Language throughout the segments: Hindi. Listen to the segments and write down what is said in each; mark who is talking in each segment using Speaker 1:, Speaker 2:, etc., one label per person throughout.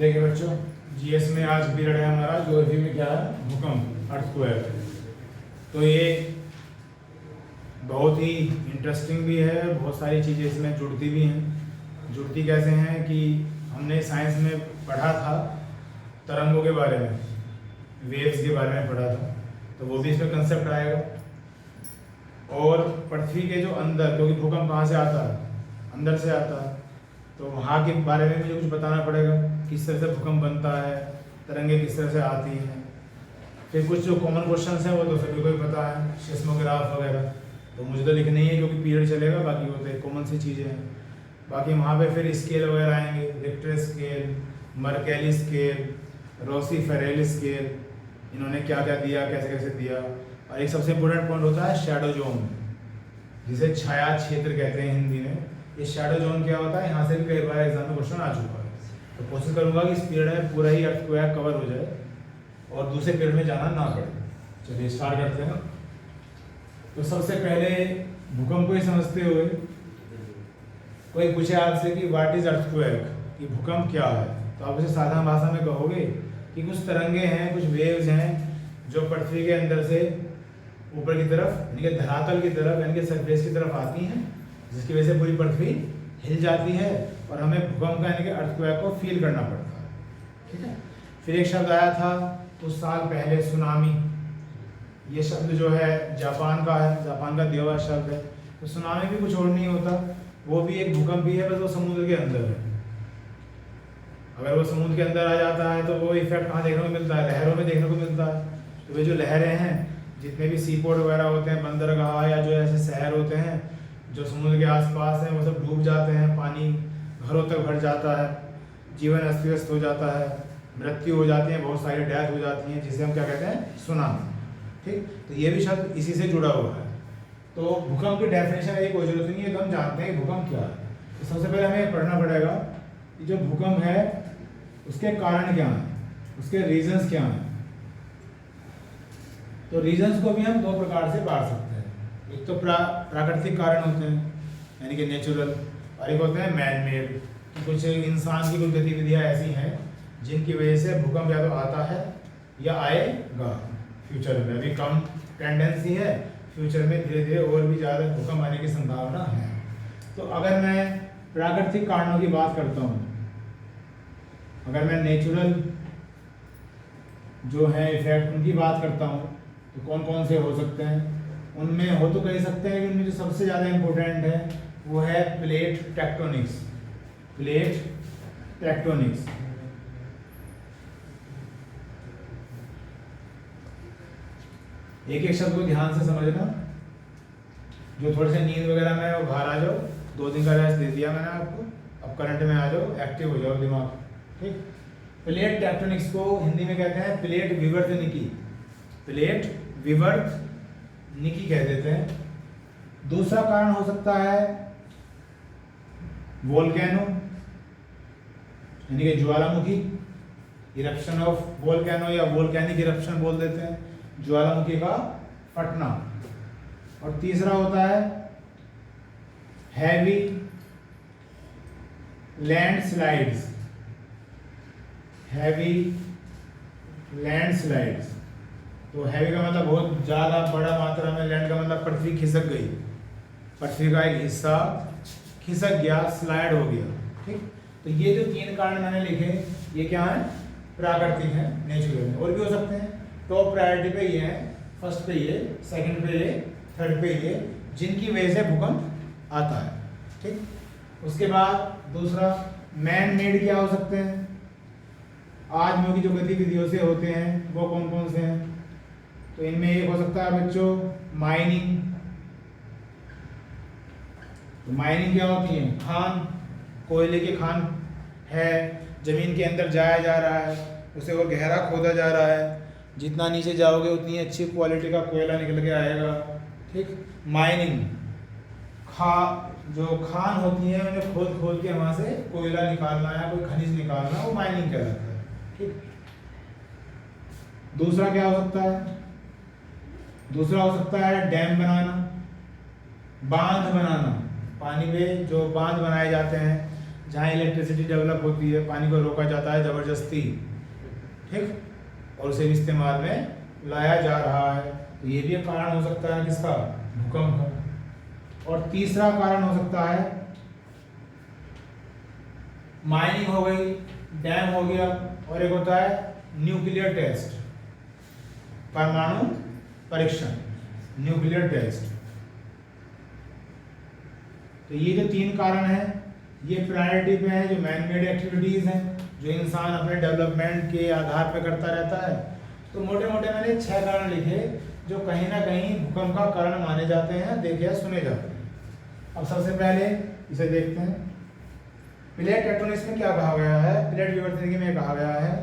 Speaker 1: देखिए बच्चों, जीएस में आज पीरियड है हमारा ज्योग्राफी में क्या है, भूकंप, अर्थक्वेक। तो ये बहुत ही इंटरेस्टिंग भी है, बहुत सारी चीज़ें इसमें जुड़ती भी हैं। जुड़ती कैसे हैं कि हमने साइंस में पढ़ा था तरंगों के बारे में, वेव्स के बारे में पढ़ा था, तो वो भी इसमें कंसेप्ट आएगा। और पृथ्वी के जो अंदर, क्योंकि भूकंप कहाँ से आता है, अंदर से आता है, तो वहाँ के बारे में मुझे कुछ बताना पड़ेगा, किस तरह से भूकंप बनता है, तरंगे किस तरह से आती हैं। फिर कुछ जो कॉमन क्वेश्चंस हैं वो तो सभी को ही पता है, सिस्मोग्राफ वगैरह, तो मुझे तो लिखना ही है क्योंकि पीरियड चलेगा, बाकी वो तो कॉमन सी चीज़ें हैं। बाकी वहाँ पे फिर स्केल वगैरह आएंगे, Richter scale, Mercalli scale, Rossi Forel scale, इन्होंने क्या क्या दिया, कैसे कैसे दिया। और एक सबसे इम्पोर्टेंट पॉइंट होता है शैडो जोन, जिसे छाया क्षेत्र कहते हैं हिंदी में। ये शैडो जोन क्या होता है, यहाँ से भी कई बार एग्जाम में क्वेश्चन आ चुका है, तो कोशिश करूँगा कि इस पीरियड में पूरा ही अर्थक्वेक कवर हो जाए और दूसरे पीरियड में जाना ना पड़े। चलिए स्टार्ट करते हैं। तो सबसे पहले भूकंप को ही समझते हुए कोई पूछे आपसे कि व्हाट इज अर्थक्वेक, कि भूकंप क्या है, तो आप उसे साधारण भाषा में कहोगे कि कुछ तरंगे हैं, कुछ वेव्स हैं जो पृथ्वी के अंदर से ऊपर की तरफ, यानी कि धरातल की तरफ, यानी कि सरफेस की तरफ आती हैं, जिसकी वजह से पूरी पृथ्वी हिल जाती है और हमें भूकंप का यानी कि अर्थक्वेक को फील करना पड़ता है। ठीक है। फिर एक शब्द आया था कुछ साल पहले, सुनामी। ये शब्द जो है जापान का है, जापान का दिया हुआ शब्द है। तो सुनामी भी कुछ और नहीं होता, वो भी एक भूकंप ही है, बस वो समुद्र के अंदर है। अगर वो समुद्र के अंदर आ जाता है तो वो इफेक्ट कहाँ देखने को मिलता है, लहरों में देखने को मिलता है। तो वे जो लहरें हैं, जितने भी सी पोर्ट वगैरह होते हैं, बंदरगाह या जो ऐसे शहर होते हैं जो समुद्र के आसपास हैं, वो सब डूब जाते हैं, पानी घरों तक भर जाता है, जीवन अस्त व्यस्त हो जाता है, मृत्यु हो जाती है, बहुत सारी डेथ हो जाती हैं, जिसे हम क्या कहते हैं, सुनामी। ठीक, तो ये भी शब्द इसी से जुड़ा हुआ है। तो भूकंप की डेफिनेशन की कोई जरूरत नहीं है, तो हम जानते हैं भूकंप क्या है। तो सबसे पहले हमें पढ़ना पड़ेगा कि जो भूकंप है उसके कारण क्या हैं, उसके रीजंस क्या हैं। तो रीजंस को भी हम दो प्रकार से बांट सकते हैं। एक तो प्राकृतिक कारण होते हैं, यानी कि नेचुरल, और एक होते हैं मैन मेड, कुछ इंसान की कुछ गतिविधियां ऐसी हैं जिनकी वजह से भूकंप या तो आता है या आएगा फ्यूचर में। अभी कम टेंडेंसी है, फ्यूचर में धीरे धीरे और भी ज़्यादा भूकंप आने की संभावना है। तो अगर मैं प्राकृतिक कारणों की बात करता हूँ, अगर मैं नेचुरल जो है इफेक्ट उनकी बात करता हूँ, तो कौन कौन से हो सकते हैं, उनमें हो तो कह सकते हैं कि उनमें जो सबसे ज़्यादा इम्पोर्टेंट है वो है प्लेट टेक्टोनिक्स। प्लेट टेक्टोनिक्स, एक एक शब्द को ध्यान से समझना, जो थोड़े से नींद वगैरह में वो बाहर आ जाओ, 2 दिन का रेस्ट दे दिया मैंने आपको, अब करंट में आ जाओ, एक्टिव हो जाओ दिमाग। ठीक, प्लेट टेक्टोनिक्स को हिंदी में कहते हैं प्लेट विवर्तनिकी, प्लेट विवर्तनिकी कह देते हैं। दूसरा कारण हो सकता है वोल्केनो, यानी कि ज्वालामुखी, इरप्शन ऑफ वोल्केनो या वोल्केनिक इरप्शन बोल देते हैं, ज्वालामुखी का फटना। और तीसरा होता है हैवी लैंडस्लाइड्स, हैवी लैंडस्लाइड्स। तो हैवी का मतलब बहुत ज़्यादा बड़ा मात्रा में, लैंड का मतलब पृथ्वी खिसक गई, पृथ्वी का एक हिस्सा खिसक गया, स्लाइड हो गया। ठीक, तो ये जो 3 कारण मैंने लिखे, ये क्या है, प्राकृतिक है, नेचुरल है। और भी हो सकते हैं, टॉप प्रायोरिटी पे ये है, फर्स्ट पे ये, सेकंड पे ये, थर्ड पे ये, जिनकी वजह से भूकंप आता है। ठीक, उसके बाद दूसरा मैन मेड क्या हो सकते हैं, आदमियों की जो गतिविधियों से होते हैं, वो कौन कौन से हैं। तो इनमें एक हो सकता है बच्चों माइनिंग। तो माइनिंग क्या होती है, खान, कोयले की खान है, जमीन के अंदर जाया जा रहा है, उसे और गहरा खोदा जा रहा है, जितना नीचे जाओगे उतनी अच्छी क्वालिटी का कोयला निकल के आएगा। ठीक, माइनिंग, जो खान होती है उन्हें खोद खोद के वहां से कोयला निकालना या कोई खनिज निकालना, वो माइनिंग कहलाता है। ठीक, दूसरा क्या हो सकता है, दूसरा हो सकता है डैम बनाना, बांध बनाना, पानी में जो बांध बनाए जाते हैं, जहाँ इलेक्ट्रिसिटी डेवलप होती है, पानी को रोका जाता है ज़बरदस्ती, ठीक, और उसे इस्तेमाल में लाया जा रहा है। तो ये भी एक कारण हो सकता है किसका, भूकंप का। और तीसरा कारण हो सकता है माइनिंग हो गई, डैम हो गया, और एक होता है न्यूक्लियर टेस्ट, परमाणु परीक्षण, न्यूक्लियर टेस्ट। तो ये जो 3 कारण हैं ये प्रायोरिटी पे हैं, जो मैन मेड एक्टिविटीज हैं, जो इंसान अपने डेवलपमेंट के आधार पर करता रहता है। तो मोटे मोटे मैंने 6 कारण लिखे जो कहीं ना कहीं भूकंप का कारण माने जाते हैं, देखे या सुने जाते हैं। अब सबसे पहले इसे देखते हैं। प्लेट टेक्टोनिक्स में क्या कहा गया है, प्लेट विवर्तनिकी में कहा गया है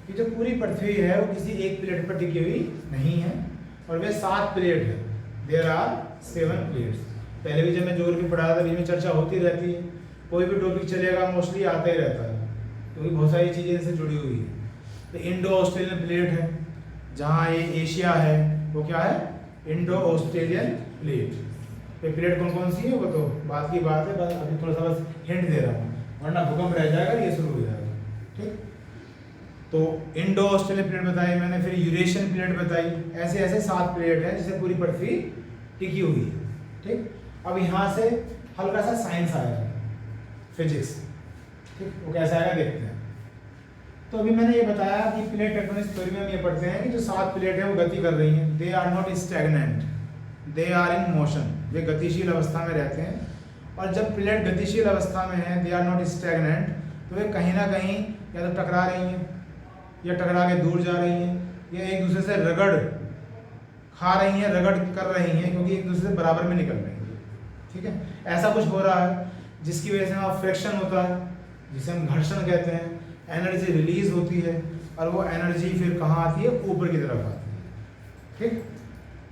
Speaker 1: कि जो पूरी पृथ्वी है वो किसी एक प्लेट पर टिकी हुई नहीं है, और वे 7 प्लेट है। There are 7 plates. पहले भी जब मैं ज्योग्राफी पढ़ा था, इसमें चर्चा होती रहती है, कोई भी टॉपिक चलेगा मोस्टली आता ही रहता है, क्योंकि बहुत सारी चीज़ें इनसे जुड़ी हुई है। तो इंडो ऑस्ट्रेलियन प्लेट है, जहाँ ये एशिया है वो क्या है, इंडो ऑस्ट्रेलियन प्लेट। ये प्लेट कौन कौन सी है वो तो बात की बात है, बस अभी थोड़ा सा बस हिंट दे रहा हूँ, वरना भूकंप रह जाएगा, ये शुरू हो जाएगा, ठीक। तो इंडो ऑस्ट्रेलियन प्लेट बताई मैंने, फिर यूरेशियन प्लेट बताई, ऐसे ऐसे 7 प्लेट है जिसे पूरी पृथ्वी टिकी हुई है, ठीक। अब यहाँ से हल्का सा साइंस आएगा, फिजिक्स, ठीक, वो कैसा आएगा देखते हैं। तो अभी मैंने ये बताया कि प्लेट टेक्टोनिक्स थ्योरी में हम ये पढ़ते हैं कि जो 7 प्लेट है वो गति कर रही हैं, they are not stagnant, they are in motion, वे गतिशील अवस्था में रहते हैं। और जब प्लेट गतिशील अवस्था में है, दे आर नॉट स्टैग्नेंट, तो वे कहीं ना कहीं या तो टकरा रही हैं, या टकरा के दूर जा रही हैं, या एक दूसरे से रगड़ खा रही हैं, रगड़ कर रही हैं, क्योंकि एक दूसरे से बराबर में निकल रही हैं, ठीक है। ऐसा कुछ हो रहा है जिसकी वजह से वहाँ फ्रिक्शन होता है, जिसे हम घर्षण कहते हैं, एनर्जी रिलीज होती है, और वो एनर्जी फिर कहाँ आती है, ऊपर की तरफ आती है, ठीक।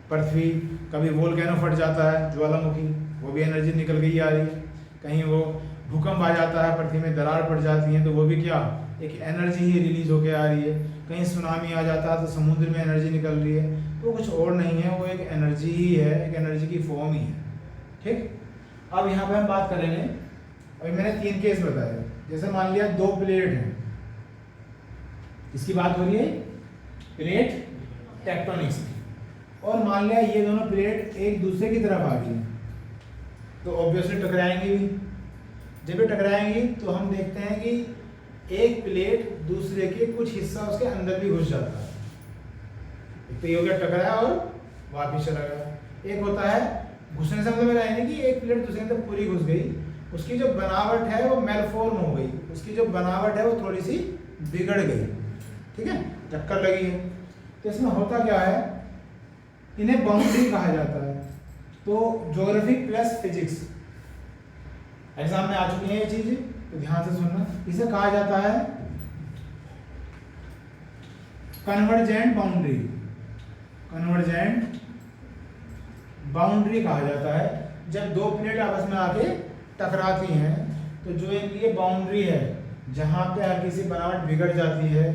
Speaker 1: पृथ्वी, कभी वोल्केनो फट जाता है, ज्वालामुखी, वो भी एनर्जी निकल गई आ रही है। कहीं वो भूकंप आ जाता है, पृथ्वी में दरार पड़ जाती है, तो वो भी क्या, एक एनर्जी ही रिलीज होकर आ रही है। कहीं सुनामी आ जाता है तो समुद्र में एनर्जी निकल रही है, तो कुछ और नहीं है, वो एक एनर्जी ही है, एक एनर्जी की फॉर्म ही है, ठीक। अब यहाँ पे हम बात करेंगे, अभी मैंने 3 केस बताए, जैसे मान लिया 2 प्लेट हैं, इसकी बात हो रही है प्लेट टेक्टोनिक्स की, और मान लिया ये दोनों प्लेट एक दूसरे की तरफ आ गई, तो ऑब्वियसली टकराएंगी भी। जब ये टकराएंगी तो हम देखते हैं कि एक प्लेट दूसरे के कुछ हिस्सा उसके अंदर भी घुस जाता है, तो ये हो गया टकराया और वापिस चला गया। एक होता है घुसने से मतलब मेरा है कि एक प्लेट दूसरे के अंदर पूरी घुस गई, उसकी जो बनावट है वो मेलफॉर्म हो गई, उसकी जो बनावट है वो थोड़ी सी बिगड़ गई, ठीक है, टक्कर लगी है। तो इसमें होता क्या है, इन्हें बाउंड्री कहा जाता है। तो ज्योग्राफी प्लस फिजिक्स एग्जाम में आ चुकी है ये चीज, तो ध्यान से सुनना। इसे कहा जाता है कन्वर्जेंट बाउंड्री, कन्वर्जेंट बाउंड्री कहा जाता है। जब 2 प्लेट आपस में आके टकराती हैं तो जो इनकी ये बाउंड्री है, जहाँ पे हल्की सी बनावट बिगड़ जाती है,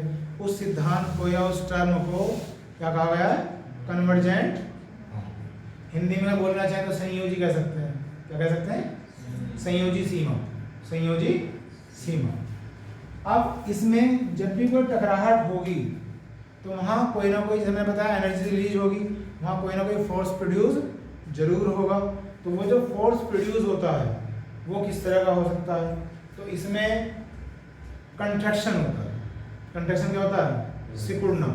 Speaker 1: उस सिद्धांत को या उस टर्म को क्या कहा गया है, कन्वर्जेंट। हिंदी में बोलना चाहे तो संयोजी कह सकते हैं, क्या कह सकते हैं, संयोजी सीमा, संयोजी सीमा। अब इसमें जब भी कोई टकराहट होगी तो वहाँ कोई ना कोई, जैसे मैंने बताया, एनर्जी रिलीज होगी, वहाँ कोई ना कोई फोर्स प्रोड्यूस जरूर होगा। तो वो जो फोर्स प्रोड्यूस होता है वो किस तरह का हो सकता है, तो इसमें कंट्रैक्शन होता है। कंट्रैक्शन क्या होता है, सिकुड़ना,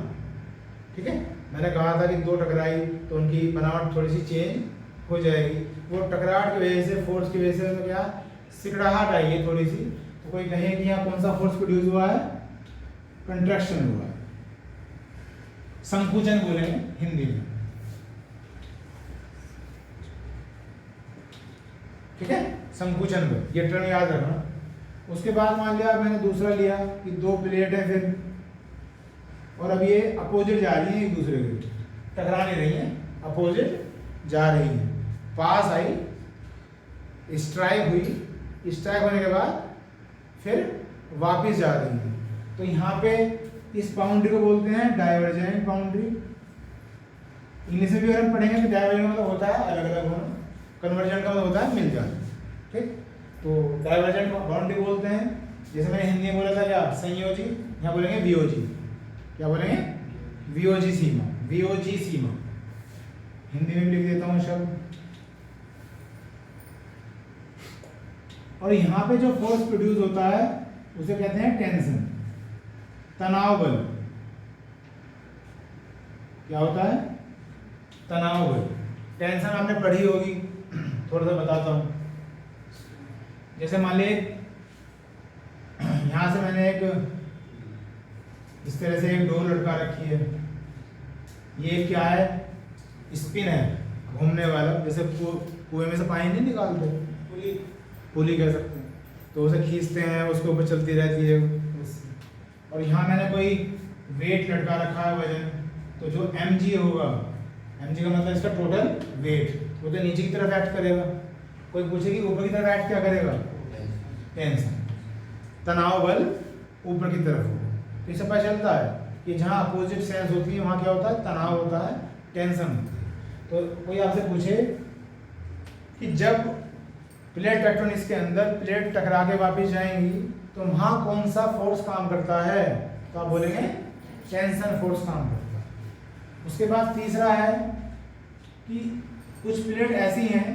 Speaker 1: ठीक है। मैंने कहा था कि 2 टकराई तो उनकी बनावट थोड़ी सी चेंज हो जाएगी, वो टकराहट की वजह से, फोर्स की वजह से तो क्या सिकड़ाहट आई है थोड़ी सी, तो कोई कहे कि यहाँ कौन सा फोर्स प्रोड्यूस हुआ है, कंट्रैक्शन हुआ है, संकुचन बोलेंगे हिंदी में, ठीक है, संकुचन में, ये टर्म याद रखना। उसके बाद मान लिया मैंने दूसरा लिया कि 2 प्लेट है फिर, और अब ये अपोजिट जा रही है एक दूसरे के, टकरा नहीं रही है, अपोजिट जा रही है, पास आई, स्ट्राइक हुई, स्ट्राइक होने के बाद फिर वापस जा रही है। तो यहाँ पे इस बाउंड्री को बोलते हैं डाइवर्जेंट बाउंड्री। इंग्लिश में भी अगर हम पढ़ेंगे तो डाइवर्जेंट का मतलब होता है अलग अलग होना, कन्वर्जेंट का मतलब होता है मिल जाना, ठीक। तो डाइवर्जेंट बाउंड्री बोलते हैं। जैसे मैंने हिंदी में बोला था क्या, संयोजी, यहाँ बोलेंगे वियोजी। क्या बोलेंगे? वियोजी सीमा, वियोजी सीमा। हिंदी में लिख देता हूँ शब्द। और यहाँ पे जो फोर्स प्रोड्यूस होता है उसे कहते हैं टेंशन, तनाव बल। क्या होता है? तनाव बल। टेंशन आपने पढ़ी होगी, थोड़ा सा बताता हूँ। जैसे मान लीजिए यहाँ से मैंने एक इस तरह से एक डोर लटका रखी है। ये क्या है? स्पिन है, घूमने वाला। जैसे कुएं में से पानी नहीं निकालते, पुली कह सकते हैं। तो उसे खींचते हैं, उसके ऊपर चलती रहती है। और यहाँ मैंने कोई वेट लटका रखा है, वजन। तो जो mg होगा, mg का मतलब इसका टोटल वेट, वो तो नीचे की तरफ एक्ट करेगा। कोई पूछेगी ऊपर की तरफ एक्ट क्या करेगा? टेंशन, तनाव बल ऊपर की तरफ होगा। तो इससे पता चलता है कि जहाँ अपोजिट सेंस होती है वहाँ क्या होता है? तनाव होता है, टेंशन होती है। तो कोई आपसे पूछे कि जब प्लेट टेक्टोनिक्स के अंदर प्लेट टकरा के वापस जाएंगी तो वहाँ कौन सा फोर्स काम करता है? तो आप बोलेंगे टेंशन फोर्स काम करता है। उसके बाद तीसरा है कि कुछ प्लेट ऐसी हैं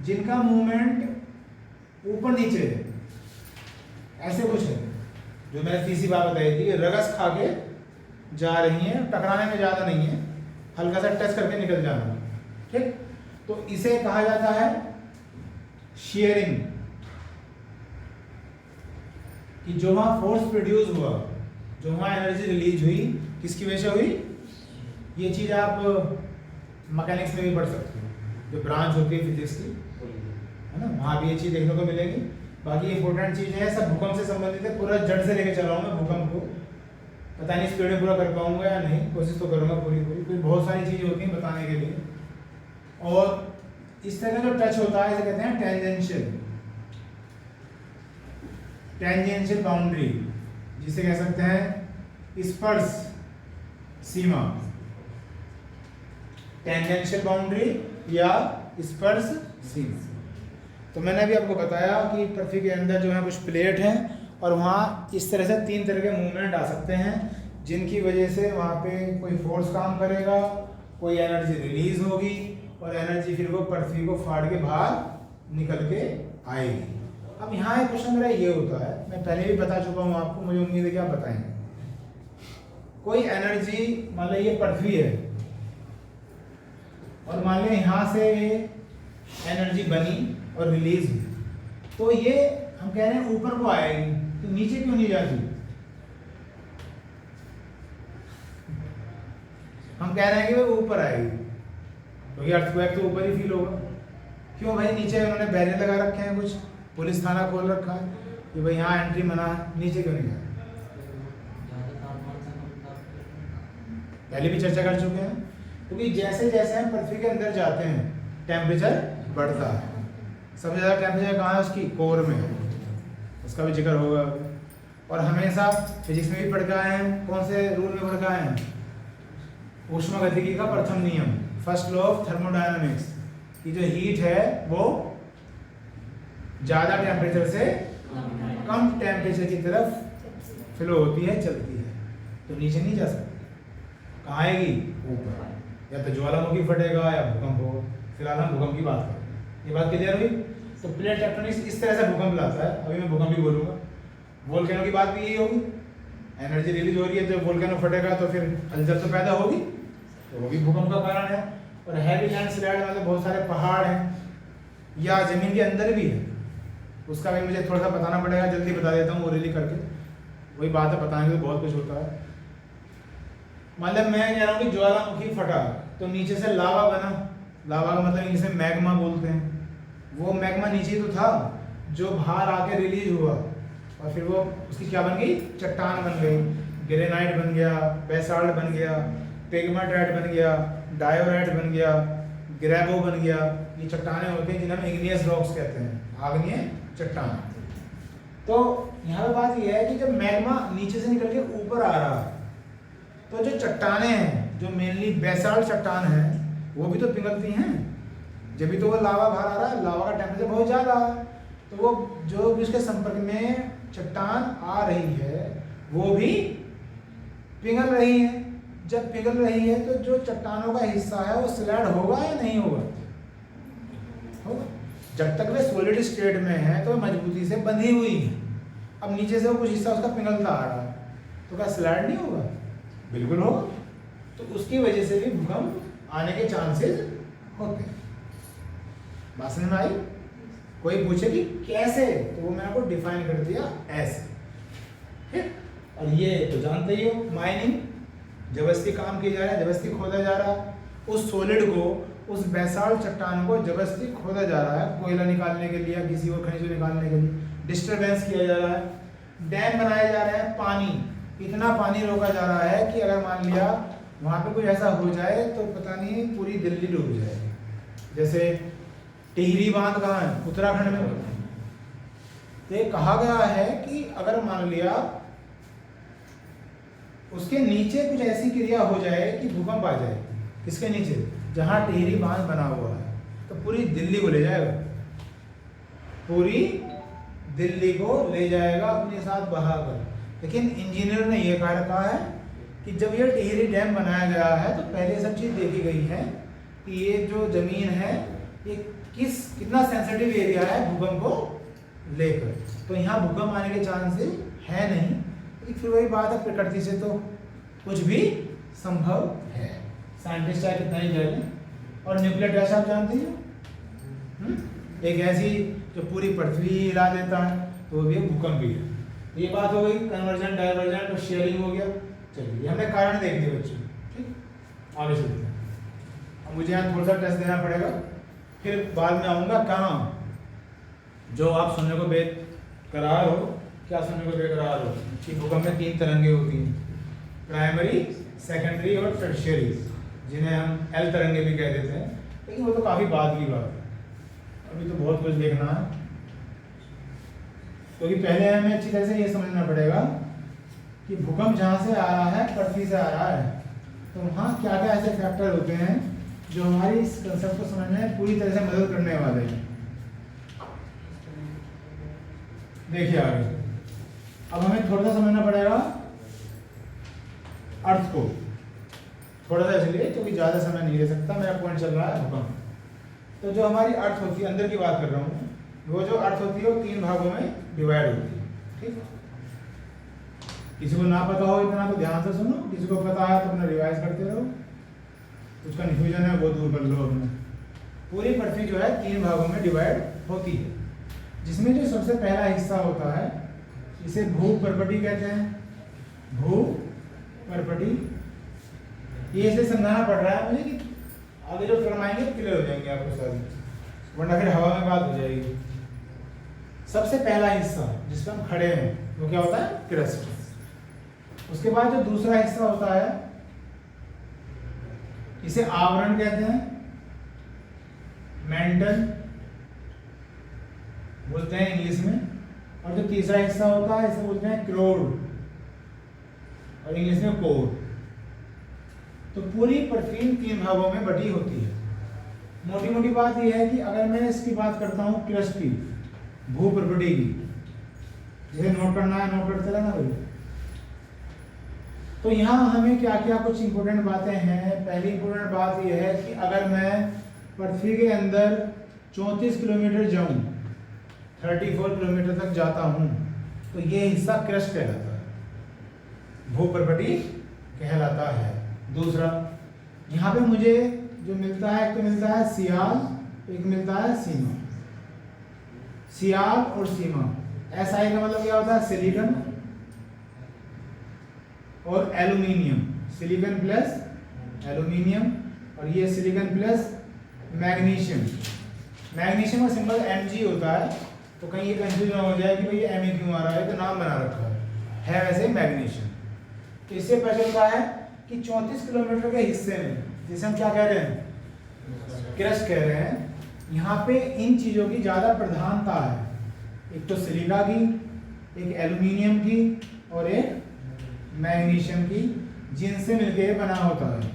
Speaker 1: जिनका मूवमेंट ऊपर नीचे है। ऐसे कुछ है जो मैंने तीसरी बात बताई थी, रगस खा के जा रही हैं, टकराने में ज़्यादा नहीं है, हल्का सा टच करके निकल जाना। ठीक, तो इसे कहा जाता है शेयरिंग। कि जो वहां फोर्स प्रोड्यूस हुआ, जो वहां एनर्जी रिलीज हुई, किसकी वजह से हुई? ये चीज आप मैकेनिक्स में भी पढ़ सकते हो, जो ब्रांच होती है फिजिक्स की, है ना, वहां भी ये चीज देखने को मिलेगी। बाकी इंपॉर्टेंट चीज है, सब भूकंप से संबंधित है। पूरा जड़ से लेके चला हूं मैं भूकंप को। पता नहीं स्पीड में पूरा कर पाऊंगा या नहीं, कोशिश तो करूंगा पूरी। फिर बहुत सारी चीजें होती हैं बताने के लिए। और इस तरह का जो टच होता है इसे कहते हैं टेंजेंशियल, टेंजेंशियल बाउंड्री, जिसे कह सकते हैं स्पर्श सीमा। टेंजेंशियल बाउंड्री या स्पर्श सीमा। तो मैंने अभी आपको बताया कि पृथ्वी के अंदर जो है कुछ प्लेट हैं और वहाँ इस तरह से 3 तरह के मूवमेंट आ सकते हैं, जिनकी वजह से वहाँ पे कोई फोर्स काम करेगा, कोई एनर्जी रिलीज होगी और एनर्जी फिर वो पृथ्वी को फाड़ के बाहर निकल के आएगी। अब यहाँ एक क्वेश्चन मेरा ये होता है, मैं पहले भी बता चुका हूँ आपको, मुझे उम्मीद है कि आप बताएंगे। कोई एनर्जी, मान लो ये पृथ्वी है और मान लो यहाँ से एनर्जी बनी और रिलीज हुई, तो ये हम कह रहे हैं ऊपर को आएगी, तो नीचे क्यों नहीं जाती? हम कह रहे हैं कि वो ऊपर आएगी, क्योंकि अर्थक्वेक तो ऊपर ही फील होगा। क्यों भाई? नीचे उन्होंने बैरियर लगा रखे हैं, कुछ पुलिस थाना खोल रखा है कि भाई यहाँ एंट्री मना है, नीचे क्यों नहीं जाए? पहले भी चर्चा कर चुके हैं, क्योंकि जैसे जैसे हम पृथ्वी के अंदर जाते हैं टेम्परेचर बढ़ता है। सबसे ज़्यादा टेम्परेचर कहाँ है? उसकी कोर में है, उसका भी जिक्र होगा। और हमेशा फिजिक्स में भी पढ़ के आए हैं, कौन से रूल में पढ़ के आए हैं? ऊष्मागतिकी का प्रथम नियम, फर्स्ट लॉ ऑफ थर्मोडायनामिक्स, की जो हीट है वो ज़्यादा टेम्परेचर से कम टेम्परेचर की तरफ फ्लो होती है, चलती है, तो नीचे नहीं जा सकती। कहाँ आएगी? ऊपर। या तो ज्वालामुखी फटेगा या भूकंप हो। फिलहाल हम भूकंप की बात करते हैं, ये बात क्लियर हुई? तो प्लेट टेक्टोनिक्स इस तरह से भूकंप लाता है। अभी मैं भूकंप भी बोलूँगा। वोल्केनो की बात भी यही होगी, एनर्जी रिलीज हो रही है, जब वोल्केनो फटेगा तो फिर हलचल तो पैदा होगी, तो वो भी भूकंप का कारण है। और हैवी लैंडस्लाइड मतलब बहुत सारे पहाड़ हैं या जमीन के अंदर भी है, उसका भी मुझे थोड़ा सा बताना पड़ेगा, जल्दी बता देता हूँ ओरली करके। वही बात है, बताएंगे तो बहुत कुछ होता है। मतलब मैं कह रहा हूँ कि ज्वालामुखी फटा तो नीचे से लावा बना। लावा का मतलब इसे मैग्मा बोलते हैं। वो मैग्मा नीचे तो था, जो बाहर आके रिलीज हुआ और फिर वो उसकी क्या बन गई? चट्टान बन गई। ग्रेनाइट बन गया, बेसाल्ट बन गया, पेगमाटाइट बन गया, डायोराइट बन गया, ग्रेबो बन गया। ये चट्टानें होती हैं जिन्हें हम इग्नियस रॉक्स कहते हैं, आग्नेय चट्टान। तो यहाँ पे बात यह है कि जब मैग्मा नीचे से निकल के ऊपर आ रहा है तो जो चट्टानें हैं, जो मेनली बेसाल्ट चट्टान है, वो भी तो पिघलती हैं। जब भी तो वो लावा बाहर आ रहा है, लावा का टेम्परेचर बहुत ज़्यादा है, तो वो जो भी उसके संपर्क में चट्टान आ रही है वो भी पिघल रही है। जब पिघल रही है तो जो चट्टानों का हिस्सा है वो स्लाइड होगा या नहीं होगा? होगा। जब तक वे सॉलिड स्टेट में है तो मजबूती से बंधी हुई है। अब नीचे से वो कुछ हिस्सा उसका पिघलता आ रहा है तो क्या स्लाइड नहीं होगा? बिल्कुल होगा। तो उसकी वजह से भी भूकंप आने के चांसेस होते हैं। बात समझ में आई? कोई पूछे कि कैसे, तो वो मैंने आपको डिफाइन कर दिया ऐसे, ठीक। और ये तो जानते ही हो, माइनिंग, जबरदस्ती काम किया जा रहा है, जबरदस्ती खोदा जा रहा है उस सॉलिड को, उस बेसाल्ट चट्टान को जबरदस्ती खोदा जा रहा है कोयला निकालने के लिए या किसी और खनिज निकालने के लिए, डिस्टरबेंस किया जा रहा है। डैम बनाए जा रहे हैं, पानी, इतना पानी रोका जा रहा है कि अगर मान लिया वहाँ पे कुछ ऐसा हो जाए तो पता नहीं पूरी दिल्ली डूब जाएगी। जैसे टिहरी बांध कहाँ है? उत्तराखंड में। तो ये कहा गया है कि अगर मान लिया उसके नीचे कुछ ऐसी क्रिया हो जाए कि भूकंप आ जाए, किसके नीचे? जहां टिहरी बांध बना हुआ है, तो पूरी दिल्ली को ले जाएगा, पूरी दिल्ली को ले जाएगा अपने साथ बहाकर। लेकिन इंजीनियर ने यह कहा रखा है कि जब ये टिहरी डैम बनाया गया है तो पहले सब चीज़ देखी गई है कि ये जो जमीन है ये कितना सेंसिटिव एरिया है भूकंप को लेकर। तो यहाँ भूकंप आने के चांसेस है नहीं। फिर वही बात है, प्रकृति से तो कुछ भी संभव है, साइंटिस्ट चाहे कितना ही कह लें। और न्यूक्लियर टेस्ट आप जानते हैं, एक ऐसी जो पूरी पृथ्वी हिला देता है, तो वो भी एक भूकंप भी है। ये बात हो गई, कन्वर्जेंट, डाइवर्जेंट और शेयरिंग हो गया। चलिए हमने कारण देख दिए बच्चों, ठीक। आगे चलते हैं। अब मुझे यहाँ थोड़ा सा टेस्ट देना पड़ेगा, फिर बाद में आऊँगा कहाँ, जो आप सुनने को बेकरार हो। क्या सुनने को बेकरार हो कि भूकंप में 3 तरंगे होती हैं, प्राइमरी, सेकेंडरी और टर्शियरी, जिन्हें हम एल तरंगे भी कह देते हैं। लेकिन वो तो काफ़ी बाद की बात है, अभी तो बहुत कुछ देखना है। क्योंकि पहले हमें अच्छी तरह से ये समझना पड़ेगा कि भूकंप जहाँ से आ रहा है, पृथ्वी से आ रहा है, तो वहाँ क्या क्या ऐसे फैक्टर होते हैं जो हमारी इस कंसेप्ट को समझने में पूरी तरह से मदद करने वाले हैं। देखिए आगे, अब हमें थोड़ा सा समझना पड़ेगा अर्थ को, थोड़ा सा इसलिए क्योंकि ज़्यादा समय नहीं ले सकता, मेरा पॉइंट चल रहा है भूकंप। तो जो हमारी अर्थ होती है, अंदर की बात कर रहा हूँ, वो जो अर्थ होती है वो 3 भागों में डिवाइड होती है, ठीक। किसी को ना पता हो इतना तो ध्यान से सुनो, किसी को पता है तो अपना रिवाइज करते रहो, कुछ कन्फ्यूजन है वो दूर कर लो अपने। पूरी पृथ्वी जो है 3 भागों में डिवाइड होती है, जिसमें जो सबसे पहला हिस्सा होता है इसे भूपर्पटी कहते हैं। भूपर्पटी, ये इसे समझाना पड़ रहा है मुझे कि आगे जो टर्म आएंगे क्लियर हो जाएंगे आपको सारी, वरना फिर हवा में बात हो जाएगी। सबसे पहला हिस्सा जिस पर हम खड़े हैं वो क्या होता है? क्रस्ट। उसके बाद जो दूसरा हिस्सा होता है इसे आवरण कहते हैं, मेंटल बोलते हैं इंग्लिश में। और जो तीसरा हिस्सा होता है इसे बोलते हैं क्रोड, और इंग्लिश में कोर। तो पूरी पृथ्वी 3 भागों में बटी होती है। मोटी मोटी बात यह है कि अगर मैं इसकी बात करता हूँ क्रस्ट की, भूपर्पटी की, जिसे नोट करना है नोट करते रहना भाई। तो यहाँ हमें क्या क्या कुछ इंपॉर्टेंट बातें हैं। पहली इंपॉर्टेंट बात यह है कि अगर मैं पृथ्वी के अंदर 34 किलोमीटर जाऊँ, 34 किलोमीटर तक जाता हूँ, तो ये हिस्सा क्रस्ट कहलाता है, भूपर्पटी कहलाता है। दूसरा, यहाँ पे मुझे जो मिलता है, एक तो मिलता है सियाल, एक मिलता है सीमा। सियाल और सीमा, SI का मतलब क्या होता है? सिलिकॉन और एल्यूमिनियम, सिलिकॉन प्लस एल्यूमिनियम, और ये सिलिकॉन प्लस मैग्नीशियम। मैग्नीशियम का सिंबल Mg होता है, तो कहीं ये कंफ्यूजन हो जाए कि भाई ये Me क्यों आ रहा है, तो नाम बना रखा है वैसे मैग्नीशियम। तो इससे पता चलता है कि 34 किलोमीटर के हिस्से में, जिसे हम क्या कह रहे हैं? क्रस्ट कह रहे हैं, यहाँ पे इन चीज़ों की ज़्यादा प्रधानता है। एक तो सिलिका की, एक एल्यूमिनियम की और एक मैग्नीशियम की, जिनसे मिलकर बना होता है।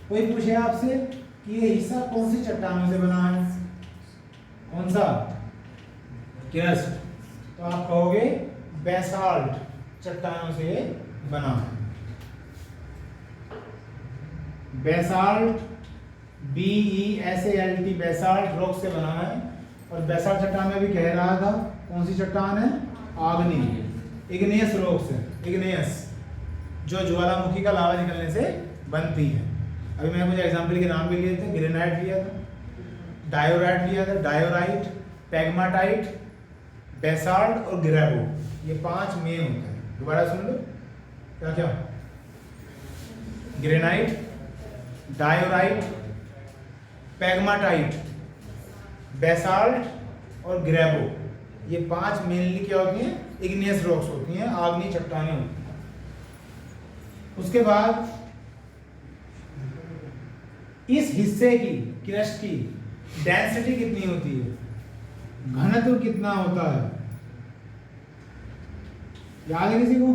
Speaker 1: कोई पूछे आपसे कि ये हिस्सा कौन सी चट्टानों से बना है? कौन सा? क्रस्ट, तो आप कहोगे बेसाल्ट, चट्टानों से बना है। बेसाल्ट, BESALT, बेसाल्ट रॉक से बना है। और बेसाल्ट चट्टान में भी कह रहा था, कौन सी चट्टान है? आग्नेय, इग्नेयस रॉक से, इग्नेयस जो ज्वालामुखी का लावा निकलने से बनती है। अभी मैंने कुछ एग्जाम्पल के नाम भी लिए थे, ग्रेनाइट लिया था, डायोराइट लिया था, डायोराइट, पैग्माटाइट, बेसाल्ट और ग्रेवो, ये 5 मेन होते हैं। दोबारा सुन लो, क्या क्या? ग्रेनाइट, डायोराइट, पैग्माटाइट, बेसाल्ट और ग्रेवो, ये 5 मेनली क्या होती हैं? इग्नियस रॉक्स होती हैं, आग्नेय चट्टानें होती हैं। उसके बाद इस हिस्से की, क्रस्ट की डेंसिटी कितनी होती है, घनत्व कितना होता है, याद है किसी को?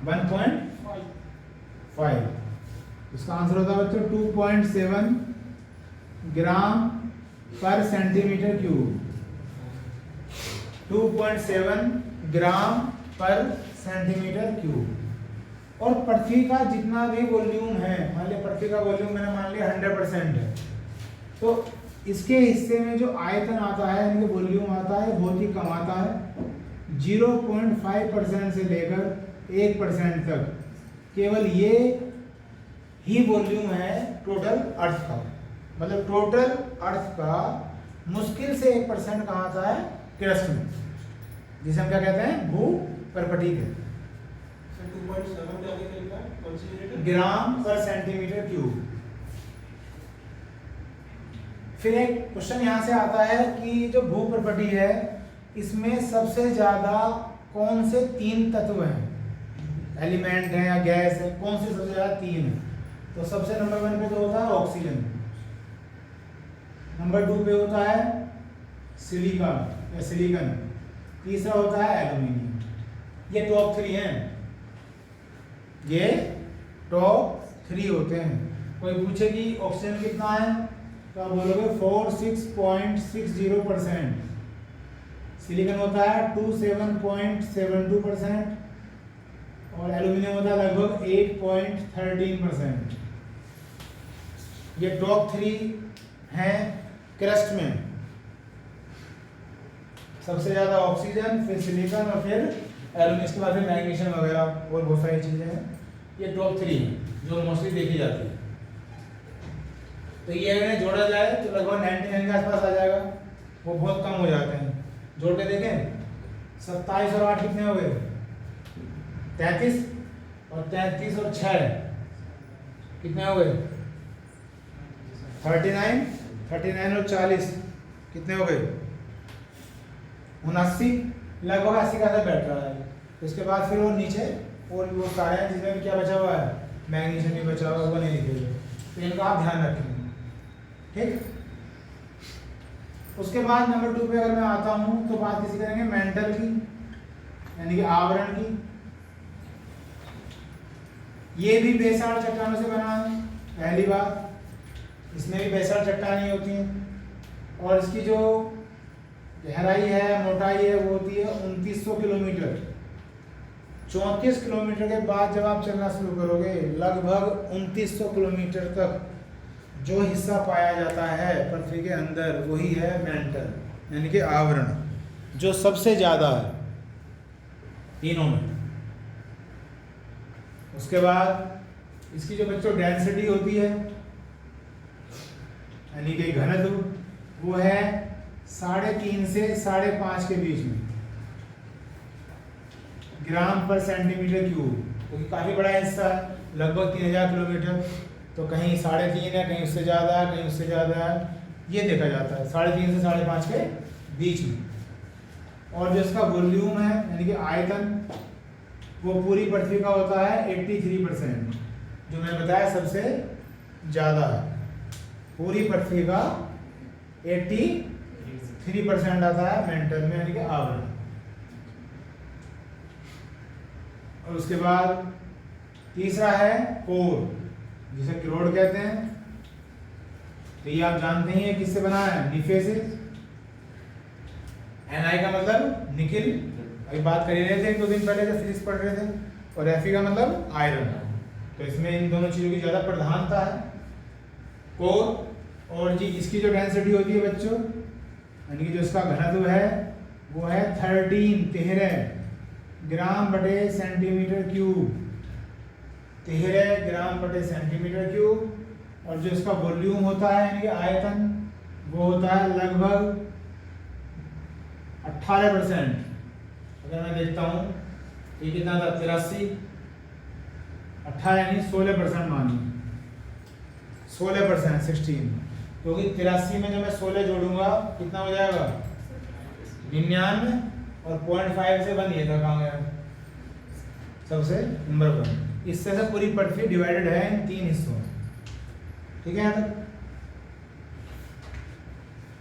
Speaker 1: 1.5। इसका आंसर होता है बच्चों 2.7 ग्राम पर सेंटीमीटर क्यूब। 2.7 ग्राम पर सेंटीमीटर क्यूब। और पृथ्वी का जितना भी वॉल्यूम है, मान लिया पृथ्वी का वॉल्यूम मैंने मान लिया 100% है, तो इसके हिस्से में जो आयतन आता है, यानी कि वॉल्यूम आता है, बहुत ही कम आता है। 0.5% से लेकर 1% तक, केवल ये ही वॉल्यूम है टोटल अर्थ का। मतलब टोटल अर्थ का मुश्किल से 1% कहाँ आता है? क्रस्ट में, जिसे हम क्या कहते हैं? भू परपटी कहते हैं। ग्राम पर सेंटीमीटर क्यूब। फिर एक क्वेश्चन यहां से आता है कि जो भू परपटी है, इसमें सबसे ज्यादा कौन से 3 तत्व हैं, एलिमेंट है या गैस है, कौन से सबसे ज्यादा 3 है? तो सबसे नंबर 1 पे तो होता है ऑक्सीजन, नंबर 2 पे होता है सिलिकॉन या सिलिकॉन, तीसरा होता है एल्यूमिनियम। ये टॉप 3 हैं, ये टॉप 3 होते हैं। कोई पूछे कि ऑक्सीजन कितना है, तो आप बोलोगे 46.60%, सिलिकॉन होता है 27.72% और एल्यूमिनियम होता है लगभग 8.13%। ये टॉप 3 हैं क्रस्ट में, सबसे ज्यादा ऑक्सीजन, फिर सिलिकॉन और फिर एल्यूमिनियम, इसके बाद फिर मैग्नीशियम वगैरह और बहुत सारी चीजें हैं। ये टॉप 3 हैं जो मोस्टली देखी जाती है। तो ये अगर जोड़ा जाए तो लगभग 99 के आसपास आ जाएगा, वो बहुत कम हो जाते हैं। जोड़ के देखें, 27 और 8 कितने हो गए? 33, और 33 और 6 कितने हो गए? 39, 39 और 40 कितने हो गए? 79, लगभग 80 का बैठ रहा है। उसके बाद फिर वो नीचे और वो सारे हैं जिसमें भी क्या बचा हुआ है, मैग्नीशियम भी बचा हुआ है, वो नहीं लिखेंगे, तो इनका आप ध्यान रखेंगे, ठीक। उसके बाद नंबर 2 पे अगर मैं आता हूं तो बात किसी करेंगे मेंटल की, यानी कि आवरण की। ये भी बेसाल्ट चट्टानों से बना है, पहली बात, इसमें भी बेसाल्ट चट्टानें होती हैं, और इसकी जो गहराई है, मोटाई है, वो होती है 2900 किलोमीटर। 34 किलोमीटर के बाद जब आप चलना शुरू करोगे, लगभग 2900 किलोमीटर तक जो हिस्सा पाया जाता है पृथ्वी के अंदर, वही है मेंटल, यानी कि आवरण, जो सबसे ज्यादा है तीनों में। उसके बाद इसकी जो बच्चों डेंसिटी होती है, यानी कि घनत्व, वो है 3.5 से 5.5 के बीच में ग्राम पर सेंटीमीटर क्यूब, क्योंकि काफी बड़ा हिस्सा है, लगभग 3000 किलोमीटर, तो कहीं 3.5 है, कहीं उससे ज्यादा है, कहीं उससे ज्यादा है, ये देखा जाता है 3.5 से 5.5 के बीच में। और जो इसका वॉल्यूम है, यानी कि आयतन, वो पूरी पृथ्वी का होता है 83%, जो मैंने बताया सबसे ज्यादा है। पूरी पृथ्वी का 83% आता है मेंटल में, यानी कि आवरण। और उसके बाद तीसरा है कोर, जिसे क्रोड कहते हैं। तो ये आप जानते ही हैं किससे बना है, निफे से। Ni का मतलब निकिल, अभी बात कर ही रहे थे 2 दिन पहले जब फिजिक्स पढ़ रहे थे। और Fe का मतलब आयरन। तो इसमें इन दोनों चीजों की ज्यादा प्रधानता है। कोर और जी इसकी जो डेंसिटी होती है बच्चों, यानी कि जो इसका घनत्व है वो है 13 ग्राम बटे सेंटीमीटर क्यूब, 13 ग्राम बटे सेंटीमीटर क्यूब। और जो इसका वॉल्यूम होता है यानी कि आयतन, वो होता है लगभग 18%। अगर मैं देखता हूँ ये कितना था, 83, 18 यानी 16% मानिए, 16% 16, क्योंकि 83 में जब मैं 16 जोड़ूंगा कितना हो जाएगा 99, और 0.5 से 1 ये था, कहाँ गया सबसे नंबर 1। इससे से पूरी पृथ्वी डिवाइडेड है इन 3 हिस्सों में। ठीक है, यहाँ तक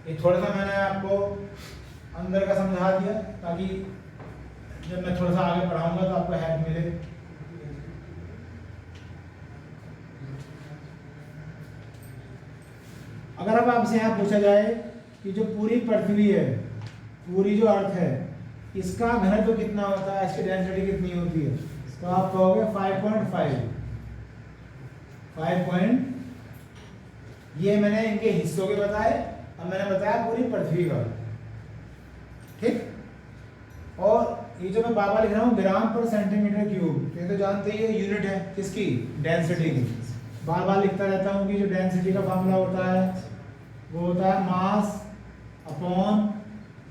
Speaker 1: ये थोड़ा सा मैंने आपको अंदर का समझा दिया, ताकि जब मैं थोड़ा सा आगे पढ़ाऊंगा तो आपको हेल्प मिले। अगर अब आपसे यहाँ पूछा जाए कि जो पूरी पृथ्वी है, पूरी जो अर्थ है, इसका घनत्व कितना होता है, इसकी डेंसिटी कितनी होती है, तो आप कहोगे 5.5। ये मैंने इनके हिस्सों के बताए, अब मैंने बताया पूरी पृथ्वी का। ठीक, और ये जो मैं बाबा लिख रहा हूँ ग्राम पर सेंटीमीटर क्यूब, तो ये तो जानते ही है यूनिट है किसकी, डेंसिटी की। बार बार लिखता रहता हूँ कि जो डेंसिटी का फार्मूला होता है वो होता है मास अपॉन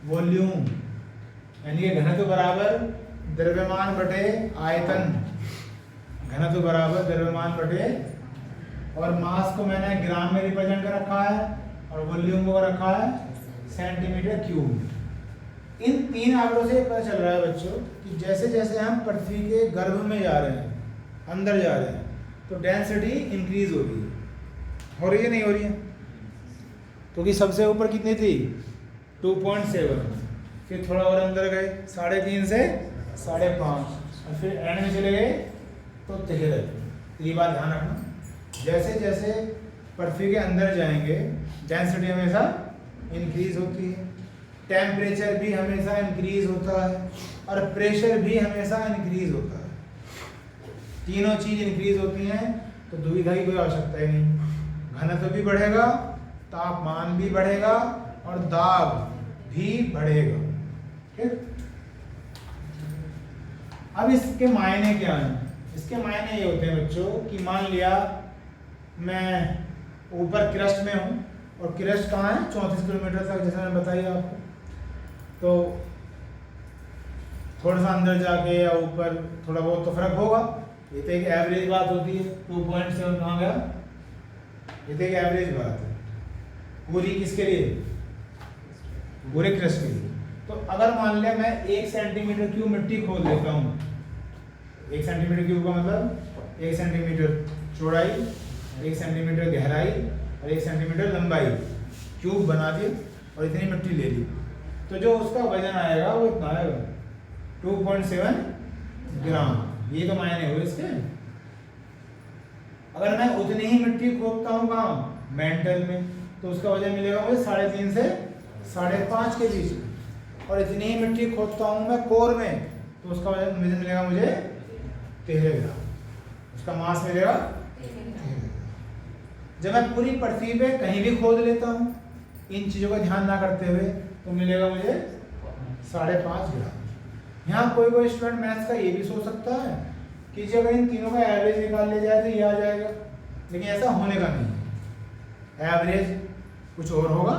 Speaker 1: वॉल्यूम, यानी कि घनत्व बराबर द्रव्यमान बटे आयतन, घनत्व बराबर द्रव्यमान बटे, और मास को मैंने ग्राम में रिप्रेजेंट कर रखा है और वॉल्यूम को रखा है सेंटीमीटर क्यूब। इन 3 आंकड़ों से पता चल रहा है बच्चों कि जैसे जैसे हम पृथ्वी के गर्भ में जा रहे हैं, अंदर जा रहे हैं, तो डेंसिटी इंक्रीज हो रही है। हो रही है नहीं हो रही है? क्योंकि सबसे ऊपर कितनी थी 2.7, फिर थोड़ा और अंदर गए 3.5 से 5.5, और फिर एंड में चले गए तो 13। ये बात ध्यान रखना, जैसे जैसे पृथ्वी के अंदर जाएंगे डेंसिटी हमेशा इंक्रीज होती है, टेम्परेचर भी हमेशा इंक्रीज होता है, और प्रेशर भी हमेशा इंक्रीज होता है। तीनों चीज इंक्रीज होती हैं तो दुविधा की कोई आवश्यकता ही नहीं। घनत्व भी बढ़ेगा, तापमान भी बढ़ेगा, और दाब भी बढ़ेगा। ठीक, अब इसके मायने क्या हैं? इसके मायने ये होते हैं बच्चों कि मान लिया मैं ऊपर क्रस्ट में हूँ, और क्रस्ट कहाँ है 34 किलोमीटर तक, जैसे मैंने बताया आपको। तो थोड़ा सा अंदर जाके या ऊपर थोड़ा बहुत तो फर्क होगा, ये तो एक एवरेज बात होती है। 2.7 कहाँ गया, ये तो एक एवरेज बात है पूरी किसके लिए, पूरे क्रस्ट के लिए। तो अगर मान लिया मैं 1 सेंटीमीटर क्यूब मिट्टी खोद लेता हूँ, 1 सेंटीमीटर क्यूब का मतलब 1 सेंटीमीटर चौड़ाई, 1 सेंटीमीटर गहराई और 1 सेंटीमीटर लंबाई, क्यूब बना दिया और इतनी मिट्टी ले ली, तो जो उसका वजन आएगा वो इतना आएगा 2.7 ग्राम। ये तो मायने हुए इसके। अगर मैं उतनी ही मिट्टी खोदता हूँ कहाँ, मेंटल में, तो उसका वजन मिलेगा मुझे 3.5 से 5.5 के बीच में। और इतनी ही मिट्टी खोदता हूँ मैं कोर में, तो उसका वजन मिलेगा मुझे 13 ग्राम, उसका मास मिलेगा 13। जब मैं पूरी पृथ्वी पे कहीं भी खोद लेता हूँ इन चीज़ों का ध्यान ना करते हुए, तो मिलेगा मुझे 5.5 ग्राम। यहाँ कोई स्टूडेंट मैथ्स का ये भी सोच सकता है कि जब इन तीनों का एवरेज निकाल लिया जाए तो ये आ जाएगा, लेकिन ऐसा होने का नहीं है। एवरेज कुछ और होगा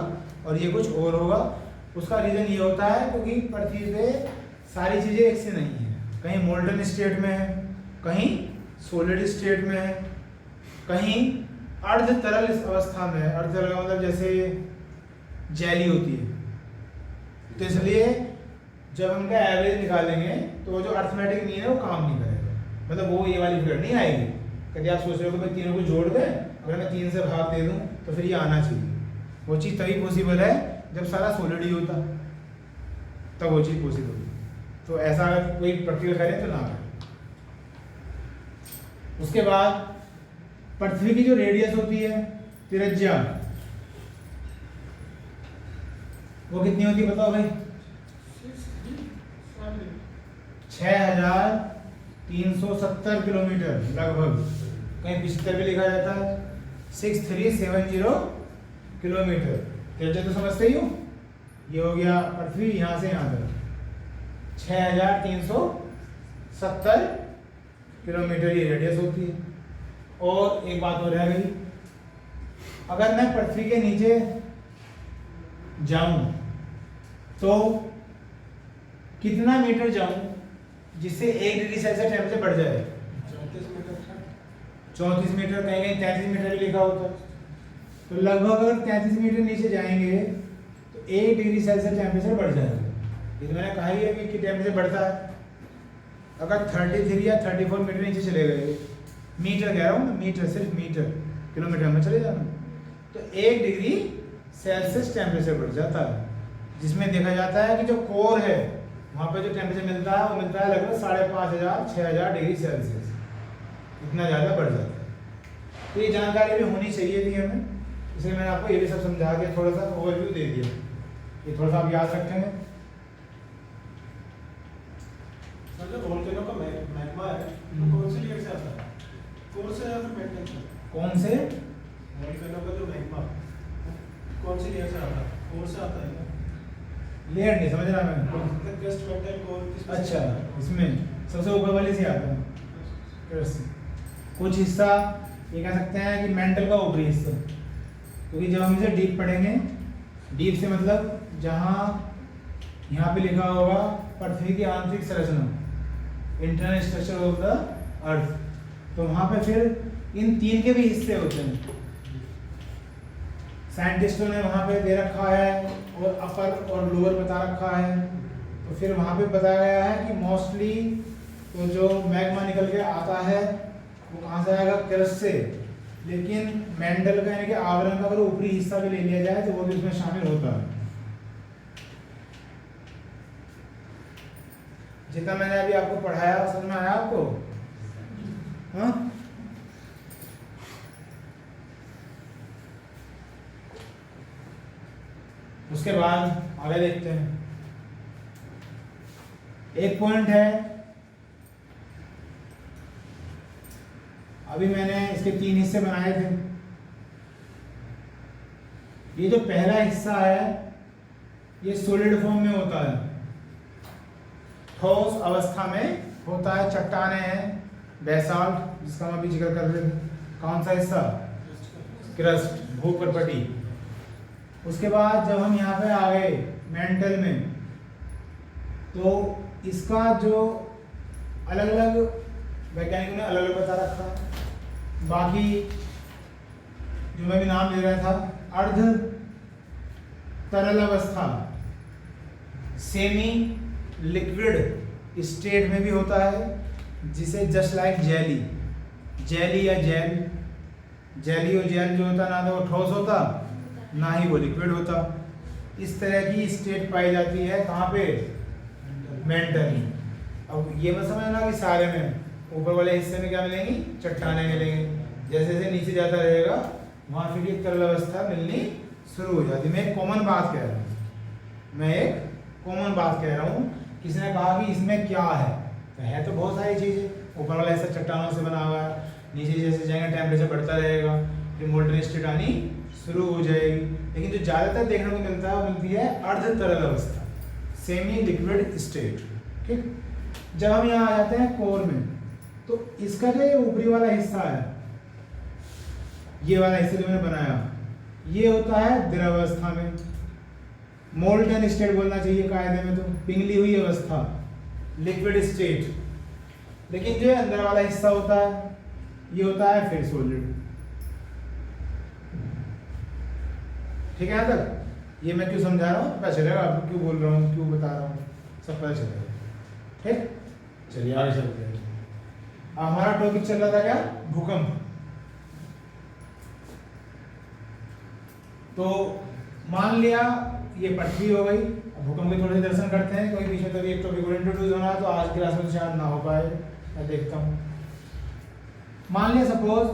Speaker 1: और ये कुछ और होगा। उसका रीज़न ये होता है क्योंकि पृथ्वी पे सारी चीज़ें एक से नहीं है, कहीं मोल्टन स्टेट में है, कहीं सॉलिड स्टेट में है, कहीं अर्ध तरल अवस्था में है। अर्ध तरल का मतलब जैसे जेली होती है। तो इसलिए जब हम इनका एवरेज निकालेंगे तो वो जो अर्थमेटिक मीन है वो काम नहीं करेगा, मतलब वो ये वाली फिगर नहीं आएगी। कभी आप सोच रहे हो कि भाई तीनों को जोड़ दें, अगर मैं 3 से भाग दे दूं तो फिर ये आना चाहिए। वो चीज़ तभी पॉसिबल है जब सारा सॉलिड ही होता, तब वो चीज़ पॉसिबल है। तो ऐसा अगर कोई प्रैक्टिकल करें तो ना करें। उसके बाद पृथ्वी की जो रेडियस होती है, त्रिज्या, वो कितनी होती है बताओ भाई? 6370 किलोमीटर लगभग, कहीं 75 भी लिखा जाता है। 6370 किलोमीटर। तो तो समझते ही हो, ये हो गया पृथ्वी यहाँ से यहाँ तक 6370 किलोमीटर ये रेडियस होती है। और एक बात और रह गई, अगर मैं पृथ्वी के नीचे जाऊं तो कितना मीटर जाऊं जिससे 1 डिग्री सेल्सियस टेम्परेचर बढ़ जाए? 34 मीटर, कहीं कहीं 33 मीटर भी लिखा होता है। तो लगभग अगर 33 मीटर नीचे जाएंगे तो 1 डिग्री सेल्सियस टेम्परेचर बढ़ जाएगा। ये तो मैंने कहा ही है कि टेम्परेचर बढ़ता है। अगर 33 या 34 मीटर नीचे चले गए, मीटर कह रहा हूँ, मीटर सिर्फ मीटर, किलोमीटर में चले जाना, तो 1 डिग्री सेल्सियस टेम्परेचर बढ़ जाता है, जिसमें देखा जाता है कि जो कोर है वहाँ पे जो टेम्परेचर मिलता है वो मिलता है लगभग 5500-6000 डिग्री सेल्सियस, इतना ज़्यादा बढ़ जाता है। तो ये जानकारी भी होनी चाहिए थी हमें, इसलिए मैंने आपको ये भी सब समझा के थोड़ा सा ओवरव्यू दे दिया। ये थोड़ा सा आप याद रखेंगे।
Speaker 2: सर जो वोल्केनो का मैग्मा है तो कौन से लेयर से आता है? कोर से या फिर मेंटल से?
Speaker 1: कौन से?
Speaker 2: वोल्केनो का जो मैग्मा कौन से लेयर से आता है? कोर से आता है क्या?
Speaker 1: लेयर नहीं समझ रहा मैं।
Speaker 2: क्रस्ट, मेटल, कोर किस में?
Speaker 1: अच्छा, इसमें सबसे ऊपर वाले से आता है क्रस्ट। कुछ हिस्सा ये कह सकते हैं कि मेंटल का ऊपरी हिस्सा, क्योंकि जब हम इसे डीप पढ़ेंगे, डीप से मतलब जहाँ यहाँ पे लिखा होगा पृथ्वी की आंतरिक संरचना, internal structure of the earth, तो वहाँ पे फिर इन 3 के भी हिस्से होते हैं। साइंटिस्टों ने वहाँ पे दे रखा है और अपर और लोअर बता रखा है। तो फिर वहाँ पे बताया गया है कि मोस्टली तो जो मैग्मा निकल के आता है वो कहाँ से आएगा? क्रस्ट से। लेकिन मेंटल का यानी कि आवरण का अगर ऊपरी हिस्सा भी ले लिया जाए तो वो भी उसमें शामिल होता है। जितना मैंने अभी आपको पढ़ाया समझ में आया आपको? हाँ, उसके बाद आगे देखते हैं। एक पॉइंट है, अभी मैंने इसके 3 हिस्से बनाए थे। ये जो पहला हिस्सा है ये सॉलिड फॉर्म में होता है, ठोस अवस्था में होता है, चट्टाने हैं, बेसाल्ट जिसका हम अभी जिक्र कर रहे थे। कौन सा हिस्सा? क्रस्ट, भूपर्पटी। उसके बाद जब हम यहाँ पे आ गए मेंटल में, तो इसका जो अलग अलग वैज्ञानिकों ने अलग अलग बता रखा है। बाकी जो मैं भी नाम ले रहा था, अर्ध तरल अवस्था, सेमी लिक्विड स्टेट में भी होता है, जिसे जस्ट लाइक जेली, जेली या जेल, जेली और जेल जो होता ना तो वो ठोस होता ना ही वो लिक्विड होता। इस तरह की स्टेट पाई जाती है कहाँ पे? मेंटल। अब ये मत समझना कि सारे में ऊपर वाले हिस्से में क्या मिलेंगी? चट्टाने मिलेंगे। जैसे जैसे नीचे जाता रहेगा वहाँ फिर एक तरल अवस्था मिलनी शुरू हो जाती है। मैं एक कॉमन बात कह रहा हूँ, मैं एक कॉमन बात कह रहा हूँ। किसी ने कहा कि इसमें क्या है, तो है तो बहुत सारी चीज़ें। ऊपर वाला हिस्सा चट्टानों से बना हुआ है, नीचे जैसे जाएंगे टेम्परेचर बढ़ता रहेगा, फिर मोल्टन स्टेट आनी शुरू हो जाएगी। लेकिन जो ज़्यादातर देखने को मिलता है वो मिलती है अर्ध तरल अवस्था, सेमी लिक्विड स्टेट। ठीक, जब हम यहाँ आ जाते हैं कोर में, तो इसका जो ऊपरी वाला हिस्सा है, ये वाला हिस्सा जो मैंने बनाया, ये होता है द्रवावस्था में, मोल्टन स्टेट बोलना चाहिए कायदे में, तो पिघली हुई अवस्था, लिक्विड स्टेट। लेकिन जो अंदर वाला हिस्सा होता है ये होता है फिर सॉलिड। ठीक है, यहाँ तक ये मैं क्यों समझा रहा हूँ पता चलेगा, आपको क्यों बोल रहा हूँ, क्यों बता रहा हूँ, सब पता चलेगा। ठीक, चलिए आगे चलते हैं। हमारा टॉपिक चल रहा था क्या? भूकंप। तो मान लिया ये पृथ्वी हो गई, अब भूकंप के थोड़े से दर्शन करते हैं, क्योंकि बीच में तो एक टॉपिक और इंट्रोड्यूस होना है, तो आज की क्लास में शायद ना हो पाए, मैं देखता हूँ। मान लिया सपोज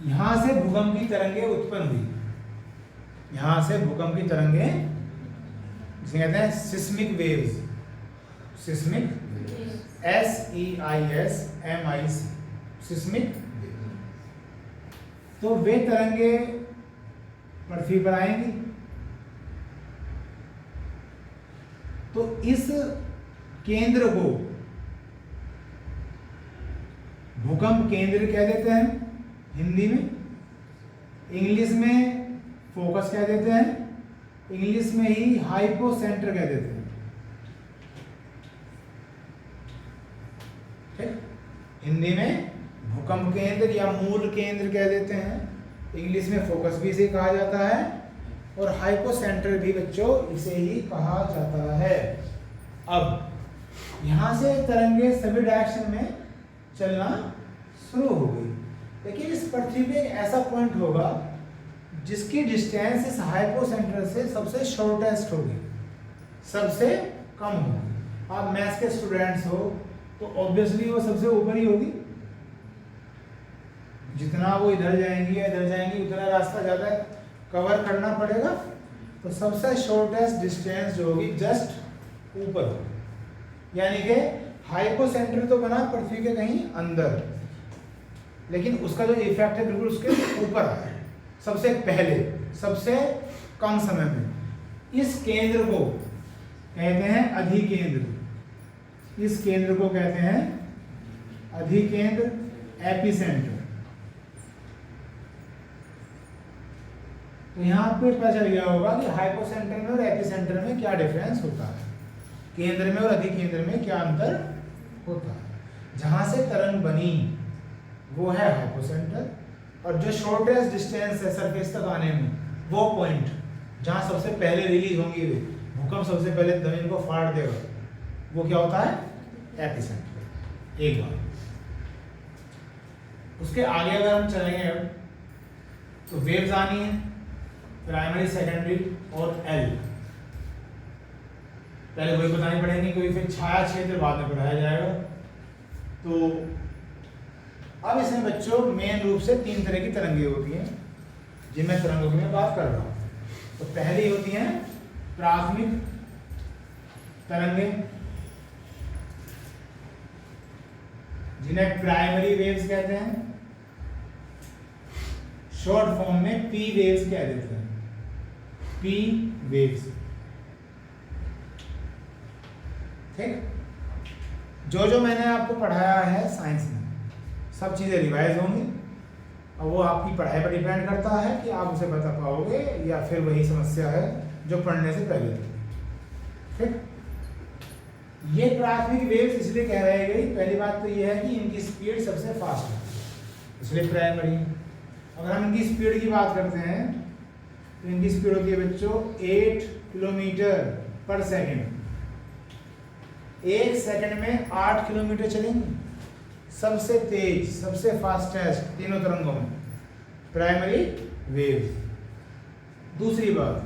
Speaker 1: यहाँ से भूकंप की तरंगें उत्पन्न हुई, यहाँ से भूकंप की तरंगें इसे कहते हैं seismic waves, seismic SEISMIC, seismic. तो वे तरंगे पृथ्वी पर आएंगी। तो इस केंद्र को भूकंप केंद्र कह देते हैं हिंदी में, इंग्लिश में फोकस कह देते हैं, इंग्लिश में ही हाइपोसेंटर कह देते हैं। ठीक, हिंदी में भूकंप केंद्र या मूल केंद्र कह देते हैं, इंग्लिश में फोकस भी इसे कहा जाता है, और हाइपोसेंटर भी बच्चों इसे ही कहा जाता है। अब यहां से तरंगे सभी डायरेक्शन में चलना शुरू हो गई, लेकिन इस पृथ्वी पे एक ऐसा पॉइंट होगा जिसकी डिस्टेंस इस हाइपोसेंटर से सबसे शॉर्टेस्ट होगी, सबसे कम होगी। आप मैथ्स के स्टूडेंट्स हो तो ऑब्वियसली वो सबसे ऊपर ही होगी, जितना वो इधर जाएंगी या इधर जाएंगी उतना रास्ता ज़्यादा कवर करना पड़ेगा, तो सबसे शॉर्टेस्ट डिस्टेंस जो होगी जस्ट ऊपर होगी। यानी कि हाइपोसेंटर तो बना पृथ्वी के कहीं अंदर, लेकिन उसका जो इफेक्ट है बिल्कुल उसके ऊपर है, सबसे पहले, सबसे कम समय में। इस केंद्र को कहते हैं अधिकेंद्र, इस केंद्र को कहते हैं अधिकेंद्र, एपिसेंटर। तो यहाँ पे पता चल गया होगा कि हाइपोसेंटर में और एपिसेंटर में क्या डिफरेंस होता है, केंद्र में और अधिकेंद्र में क्या अंतर होता है। जहां से तरंग बनी वो है हाइपोसेंटर, और जो शॉर्टेस्ट डिस्टेंस है सरफेस तक आने में, वो पॉइंट जहां सबसे पहले रिलीज होंगी वे, भूकंप सबसे पहले जमीन को फाड़ देगा, वो क्या होता है, एपिसेंटर। एक बार उसके आगे अगर हम चलेंगे तो वेव्स आनी है, प्राइमरी, सेकेंडरी और एल पहले वही बतानी पड़ेंगी, क्योंकि फिर छाया क्षेत्र बाद में पढ़ाया जाएगा। तो अब इसमें बच्चों मेन रूप से 3 तरह की तरंगे होती हैं जिनमें तरंगों की मैं बात कर रहा हूँ। तो पहली होती हैं प्राथमिक तरंगे, जिन्हें प्राइमरी वेव्स कहते हैं, शॉर्ट फॉर्म में पी वेव्स कह देते हैं, पी वेव्स। ठीक, जो मैंने आपको पढ़ाया है साइंस में सब चीजें रिवाइज होंगी, और वो आपकी पढ़ाई पर डिपेंड करता है कि आप उसे बता पाओगे या फिर वही समस्या है जो पढ़ने से पहले थी। ठीक, ये प्राथमिक वेव्स इसलिए कह रही गई, पहली बात तो ये है कि इनकी स्पीड सबसे फास्ट है, इसलिए प्राइमरी। अगर हम इनकी स्पीड की बात करते हैं तो इनकी स्पीड होती है बच्चों 8 किलोमीटर पर सेकेंड। 1 सेकंड में 8 किलोमीटर चलेंगे, सबसे तेज, सबसे फास्टेस्ट तीनों तरंगों में प्राइमरी वेव। दूसरी बात,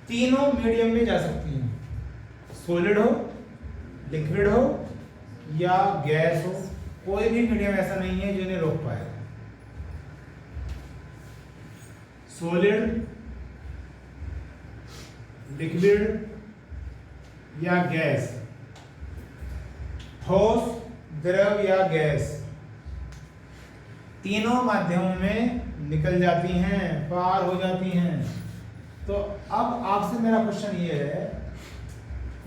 Speaker 1: तीनों मीडियम में जा सकती हैं, सॉलिड हो, लिक्विड हो या गैस हो, कोई भी मीडियम ऐसा नहीं है जो इन्हें रोक पाएगा। सॉलिड, लिक्विड या गैस, ठोस, द्रव या गैस, तीनों माध्यमों में निकल जाती हैं, पार हो जाती हैं। तो अब आपसे मेरा क्वेश्चन ये है,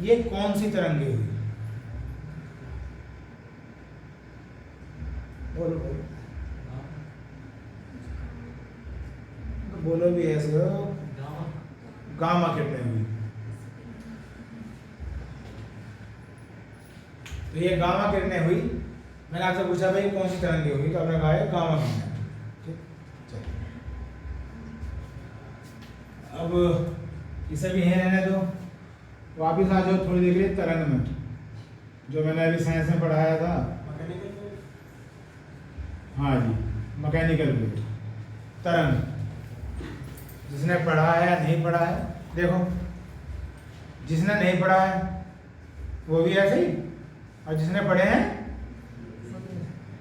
Speaker 1: ये कौन सी तरंगे हुई? बोलो बोलो, बोलो भी ऐसे हो। गामा किरणें हुई। तो ये गामा किरणें हुई। मैंने आपसे पूछा भाई कौन सी तरंगे हुई, तो आपने कहा है गामा किरणें। ठीक, चलिए अब इसे भी है रहने दो, वापिस आ जाओ थोड़ी देर के लिए तरंग में, जो मैंने अभी साइंस में पढ़ाया था। हाँ जी, मैकेनिकल वेव, तरंग। जिसने पढ़ा है या नहीं पढ़ा है, देखो जिसने नहीं पढ़ा है वो भी ऐसे ही, और जिसने पढ़े हैं,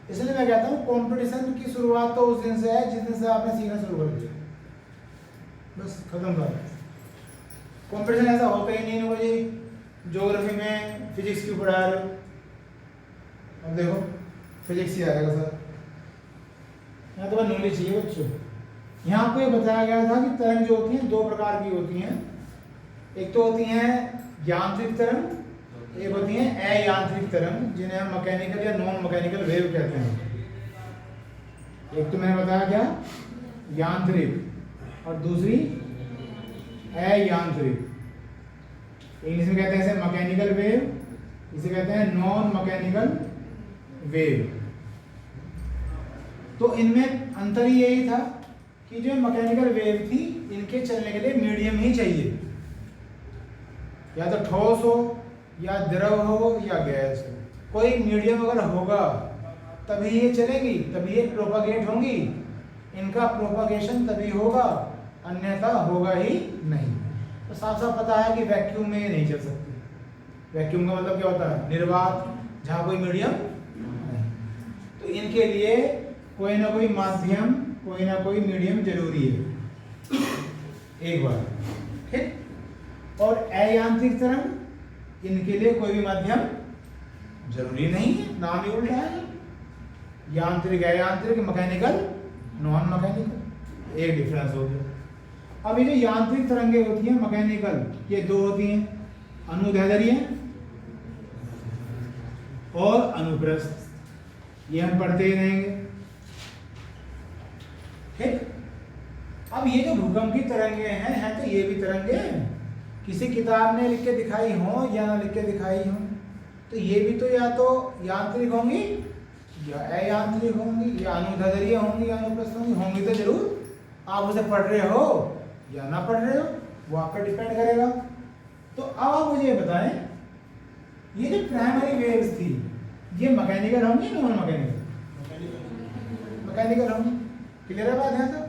Speaker 1: इसलिए मैं कहता हूँ कंपटीशन की शुरुआत तो उस दिन से है जिस दिन से आपने सीखना शुरू कर दिया, बस खत्म बात। कंपटीशन ऐसा होता ही नहीं है जी ज्योग्राफी में फिजिक्स क्यों पढ़ा रहे हो, अब देखो फिजिक्स ही आएगा सर, यहाँ तो बस नॉलेज चाहिए बच्चों। यहाँ आपको ये बताया गया था कि तरंग जो होती हैं दो प्रकार की होती हैं, एक तो होती हैं यांत्रिक तरंग, एक होती हैं अयांत्रिक तरंग जिन्हें हम मैकेनिकल या नॉन मैकेनिकल वेव कहते हैं। एक तो मैंने बताया क्या, यांत्रिक, और दूसरी अयांत्रिक। इंग्लिश में कहते हैं इसे मैकेनिकल वेव, इसे कहते हैं नॉन मैकेनिकल वेव। तो इनमें अंतर ही यही था कि जो मैकेनिकल वेव थी इनके चलने के लिए मीडियम ही चाहिए, या तो ठोस हो या द्रव हो या गैस हो, कोई मीडियम अगर होगा तभी ये चलेगी, तभी ये प्रोपागेट होंगी, इनका प्रोपागेशन तभी होगा, अन्यथा होगा ही नहीं। तो साफ साफ पता है कि वैक्यूम में ये नहीं चल सकती। वैक्यूम का मतलब क्या होता है, निर्वात, जहाँ कोई मीडियम नहीं। तो इनके लिए कोई ना कोई माध्यम, कोई ना कोई मीडियम जरूरी है, एक बार ठीक। और अयांत्रिक तरंग, इनके लिए कोई भी माध्यम जरूरी नहीं है, नाम ही उल्टा है, यांत्रिक अयांत्रिक, मैकेनिकल नॉन मैकेनिकल, एक डिफरेंस हो गया। अब ये जो यांत्रिक तरंगें होती हैं मैकेनिकल, ये दो होती हैं, अनुदैर्ध्य और अनुप्रस्थ, ये हम पढ़ते ही रहेंगे ठीक। अब ये जो भूकंप की तरंगे हैं तो ये भी तरंगे हैं, किसी किताब ने लिख के दिखाई हो या ना लिख के दिखाई हो, तो ये भी तो या तो यांत्रिक होंगी या अयांत्रिक होंगी, या अनुदैर्ध्य होंगी या अनुप्रस्थ होंगी, होंगी तो जरूर, आप उसे पढ़ रहे हो या ना पढ़ रहे हो वो आप पर डिपेंड करेगा। तो अब आप मुझे बताएं, ये जो प्राइमरी वेव्स थी ये मैकेनिकल होंगी नॉन मैकेनिकल, मैकेनिकल होंगी, क्लियर है बात यहाँ तक।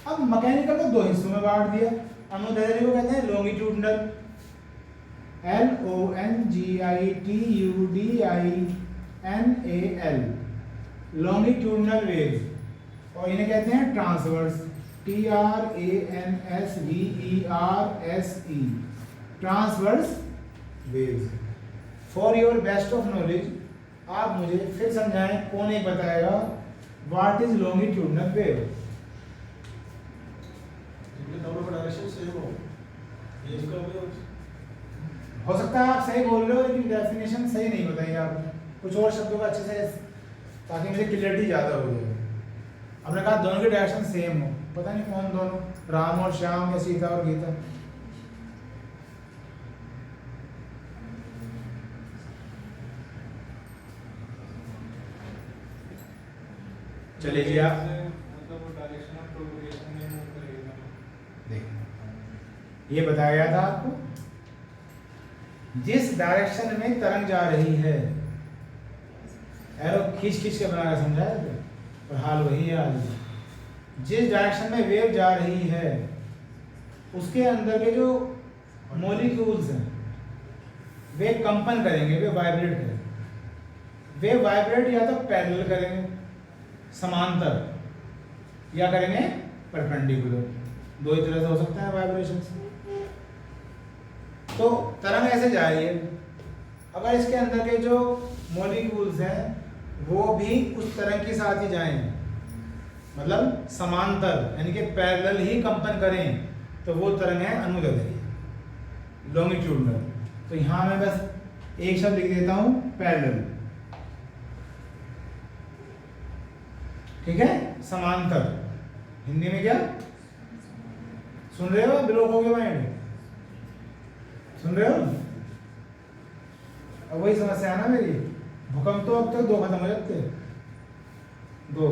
Speaker 1: अब मैकेनिकल को दो हिस्सों में बांट दिया, अनुदैर्ध्य को कहते हैं लॉन्गिट्यूडनल, LONGITUDINAL, लॉन्गिट्यूडनल वेव्स, और इन्हें कहते हैं transverse, TRANSVERSE, transverse waves. For your best of knowledge आप मुझे फिर समझाएं, कौन एक बताएगा व्हाट इज लॉन्गिट्यूडनल वेव।
Speaker 2: दोनों का डायरेक्शन सेम हो, ये इसका भी
Speaker 1: हो सकता है आप सही बोल रहे हो लेकिन डेफिनेशन सही नहीं बताई आपने, कुछ और शब्दों का अच्छे से, ताकि मुझे क्लियरिटी ज़्यादा हो जाए। हमने कहा दोनों के डायरेक्शन सेम हो, पता नहीं कौन दोनों, राम और श्याम या सीता और गीता। चलिए जी आप ये बताया गया था आपको, जिस डायरेक्शन में तरंग जा रही है, एरो खींच खींच के बनाकर समझाया था, और हाल वही है आज। जिस डायरेक्शन में वेव जा रही है उसके अंदर के जो मॉलिक्यूल्स हैं वे कंपन करेंगे, वे वाइब्रेट करेंगे। वे वाइब्रेट या तो पैरेलल करेंगे समांतर, या करेंगे परपेंडिकुलर, दो ही तरह से हो सकता है वाइब्रेशन। तो तरंग ऐसे जा रही है, अगर इसके अंदर के जो मॉलिक्यूल्स हैं वो भी उस तरंग के साथ ही जाएं, मतलब समांतर यानी कि पैरेलल ही कंपन करें, तो वो तरंग है अनुदैर्ध्य, लॉन्गिट्यूडनल। तो यहां मैं बस एक शब्द लिख देता हूं, पैरेलल, ठीक है, समांतर। हिंदी में क्या सुन रहे हो, ब्लॉक हो गया माइंड, सुन रहे हो। अब वही समस्या है ना मेरी, भूकंप तो अब तक दो खत्म हो जाते, दो।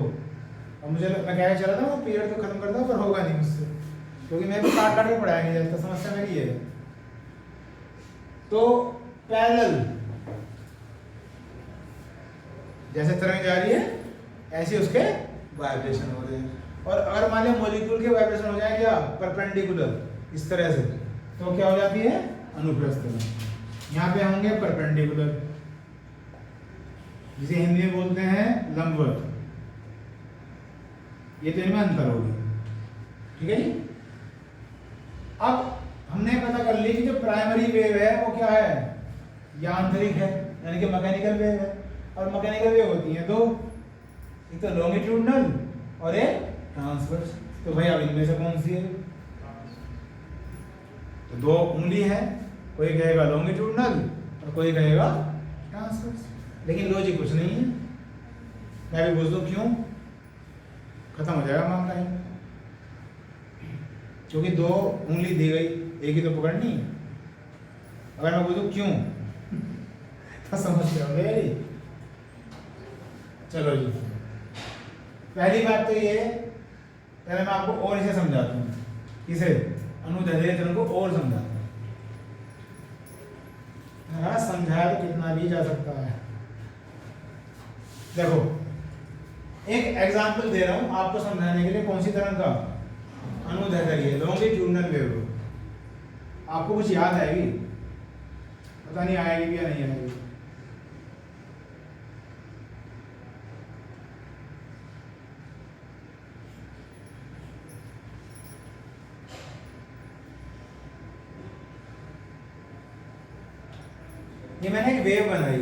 Speaker 1: अब मुझे मैं क्या चला था, वो पीरियड तो खत्म करता पर होगा नहीं मुझसे, क्योंकि मैं भी काट काट के पढ़ाया नहीं जाता, समस्या मेरी है। तो पैरेलल, जैसे तरंग जा रही है ऐसे उसके वाइब्रेशन हो रहे हैं, और अगर मान लिया मॉलिक्यूल के वाइब्रेशन हो जाए क्या परपेंडिकुलर इस तरह से, तो क्या हो जाती है अनुप्रस्थ में। यहाँ पे होंगे परपेंडिकुलर, जिसे हिंदी में बोलते हैं लंबवत। ये तो इनमें अंतर हो गया, ठीक है जी। अब हमने पता कर ली कि जो प्राइमरी वेव है वो क्या है, यांत्रिक है, यानी कि मैकेनिकल वेव है। और मैकेनिकल वेव होती है दो, एक तो लॉन्गिट्यूडनल और एक ट्रांसवर्स। तो भाई अब इनमें से कौन सी है? तो दो उंगली है, कोई कहेगा लॉन्गिट्यूडनल और कोई कहेगा ट्रांसवर्स, लेकिन लॉजिक कुछ नहीं है। मैं भी पूछ दूं क्यों, खत्म हो जाएगा मामला है, क्योंकि दो उंगली दी गई, एक ही तो पकड़नी है। अगर मैं पूछूं क्यों तो समझ गए मेरी। चलो जी, पहली बात तो ये, पहले मैं आपको और इसे समझाता हूँ, इसे अनुदैर्ध्य तरंग को और समझाता हूँ। हाँ, समझाया तो कितना भी जा सकता है। देखो एक एग्जांपल दे रहा हूँ आपको समझाने के लिए, कौन सी तरंग का, अनुदैर्ध्य लॉन्गिट्यूडनल वेव। आपको कुछ याद आएगी, पता नहीं आएगी भी या नहीं आएगी। ये मैंने एक वेव बनाई,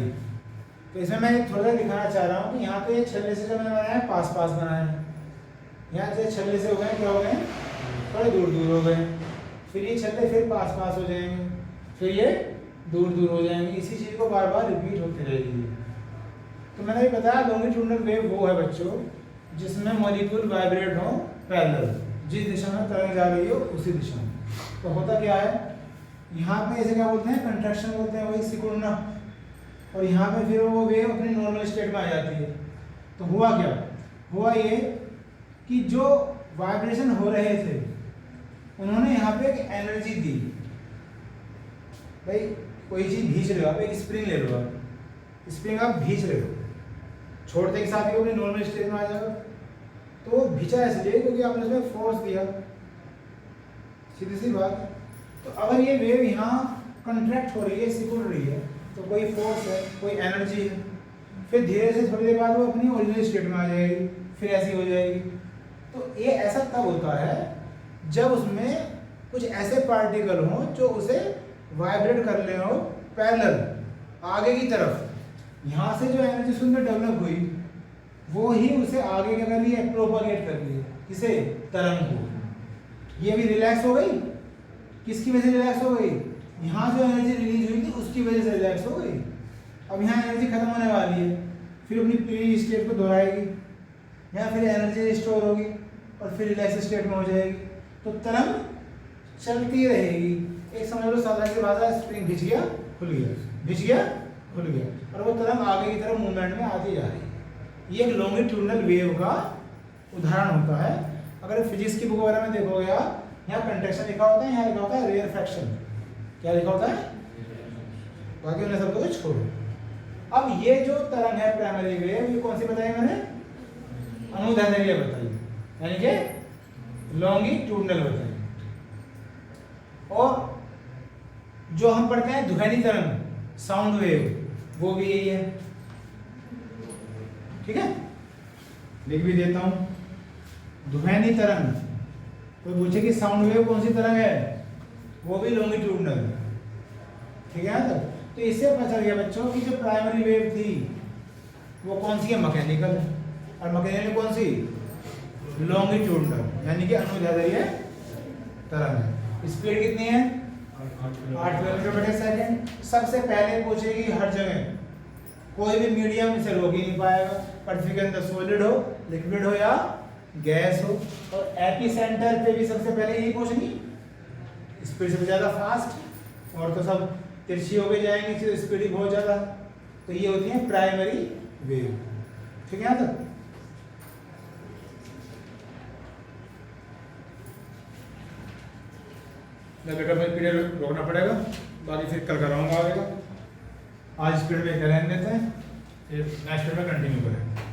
Speaker 1: तो इसमें मैं थोड़ा सा दिखाना चाह रहा हूँ कि यहाँ पे छल्ले से जो मैंने बनाया है पास पास बनाया है, यहाँ से छल्ले से हो गए क्या हो गए, थोड़े दूर दूर हो गए, फिर ये छल्ले फिर पास पास हो जाएंगे, फिर ये दूर दूर हो जाएंगे। इसी चीज़ को बार बार रिपीट होती रहेगी। तो मैंने ये बताया लॉन्गिट्यूडनल वेव वो है बच्चों जिसमें मॉलिक्यूल वाइब्रेट हो पैरेलल, जिस दिशा में तरंग जा रही हो उसी दिशा में। तो होता क्या है, यहाँ पे इसे क्या बोलते हैं, कंट्रैक्शन बोलते हैं, वही सिकुड़ना, और यहाँ पे फिर वो वेव अपने नॉर्मल स्टेट में आ जाती है। तो हुआ क्या, हुआ ये कि जो वाइब्रेशन हो रहे थे उन्होंने यहाँ पे एक एनर्जी दी। भाई कोई चीज़ खींच रहे हो आप, एक स्प्रिंग ले लो आप, स्प्रिंग आप खींच रहे हो, छोड़ते के साथ ही अपने नॉर्मल स्टेट में आ जाएगा। तो वो खींचा इसलिए क्योंकि आपने उसमें फोर्स दिया, सीधी सी बात। तो अगर ये वेव यहाँ कंट्रैक्ट हो रही है, सिकुड़ रही है, तो कोई फोर्स है, कोई एनर्जी है, फिर धीरे से थोड़ी देर बाद वो अपनी ओरिजिनल स्टेट में आ जाएगी, फिर ऐसी हो जाएगी। तो ये ऐसा तब होता है जब उसमें कुछ ऐसे पार्टिकल हों जो उसे वाइब्रेट कर ले हो पैरेलल आगे की तरफ। यहाँ से जो एनर्जी उसमें डेवलप हुई वो ही उसे आगे क्या कर रही है, प्रोपागेट कर रही है, किसे, तरंग को। ये भी रिलैक्स हो गई, किसकी वजह से रिलैक्स हो गई, यहाँ जो एनर्जी रिलीज हुई थी उसकी वजह से रिलैक्स हो गई। अब यहाँ एनर्जी खत्म होने वाली है, फिर अपनी प्री स्टेट को दोहराएगी, यहाँ फिर एनर्जी रिस्टोर होगी और फिर रिलैक्स स्टेट में हो जाएगी। तो तरंग चलती रहेगी। एक समझ लो साधारण सी भाषा, स्प्रिंग खिंच गया खुल गया, खिंच गया खुल गया, और वो तरंग आगे की तरफ मूवमेंट में आती जा रही है। ये एक लॉन्गिट्यूडनल वेव का उदाहरण होता है। अगर फिजिक्स की बुक वगैरह में देखोगे आप, यहाँ कंट्रैक्शन लिखा होता है, यहाँ लिखा होता है रेयरफैक्शन। क्या लिखा होता है, बाकी उन्हें सबको तो छोड़ो। अब ये जो तरंग है प्राइमरी वेव, ये कौन सी बताई मैंने, अनुदैर्ध्य बताई, यानी कि लॉन्गिट्यूडनल बताई। और जो हम पढ़ते हैं ध्वनि तरंग, साउंड वेव, वो भी यही है। ठीक है, लिख भी देता हूं, ध्वनि तरंग। कोई पूछे कि साउंड वेव कौन सी तरंग है, वो भी लॉन्गिट्यूडनल। ठीक है ना। तो इससे पता चल गया बच्चों कि जो प्राइमरी वेव थी वो कौन सी है, मैकेनिकल है, और मैकेनिकल कौन सी, लॉन्गिट्यूडनल, यानी कि अनुदैर्ध्य तरंग है। स्पीड कितनी है, 8 किलोमीटर/सेकंड। सबसे पहले पूछेगी हर जगह, कोई भी मीडियम इसे रोक ही नहीं पाएगा, पृथ्वी के अंदर सॉलिड हो, लिक्विड हो या गैस हो। और एपिसेंटर पे भी सबसे पहले यही पूछेगी, स्पीड से ज़्यादा फास्ट, और तो सब तिरछी हो गई जाएंगी, स्पीड ही बहुत ज़्यादा। तो ये होती है प्राइमरी वेव। ठीक है, यहाँ तक। बेटा मैं पीरियड रोकना पड़ेगा, बाकी फिर कल कराऊंगा आगे का। आज इस पीरियड में रहने देते हैं, फिर नेक्स्ट पीरियड में कंटिन्यू करेंगे।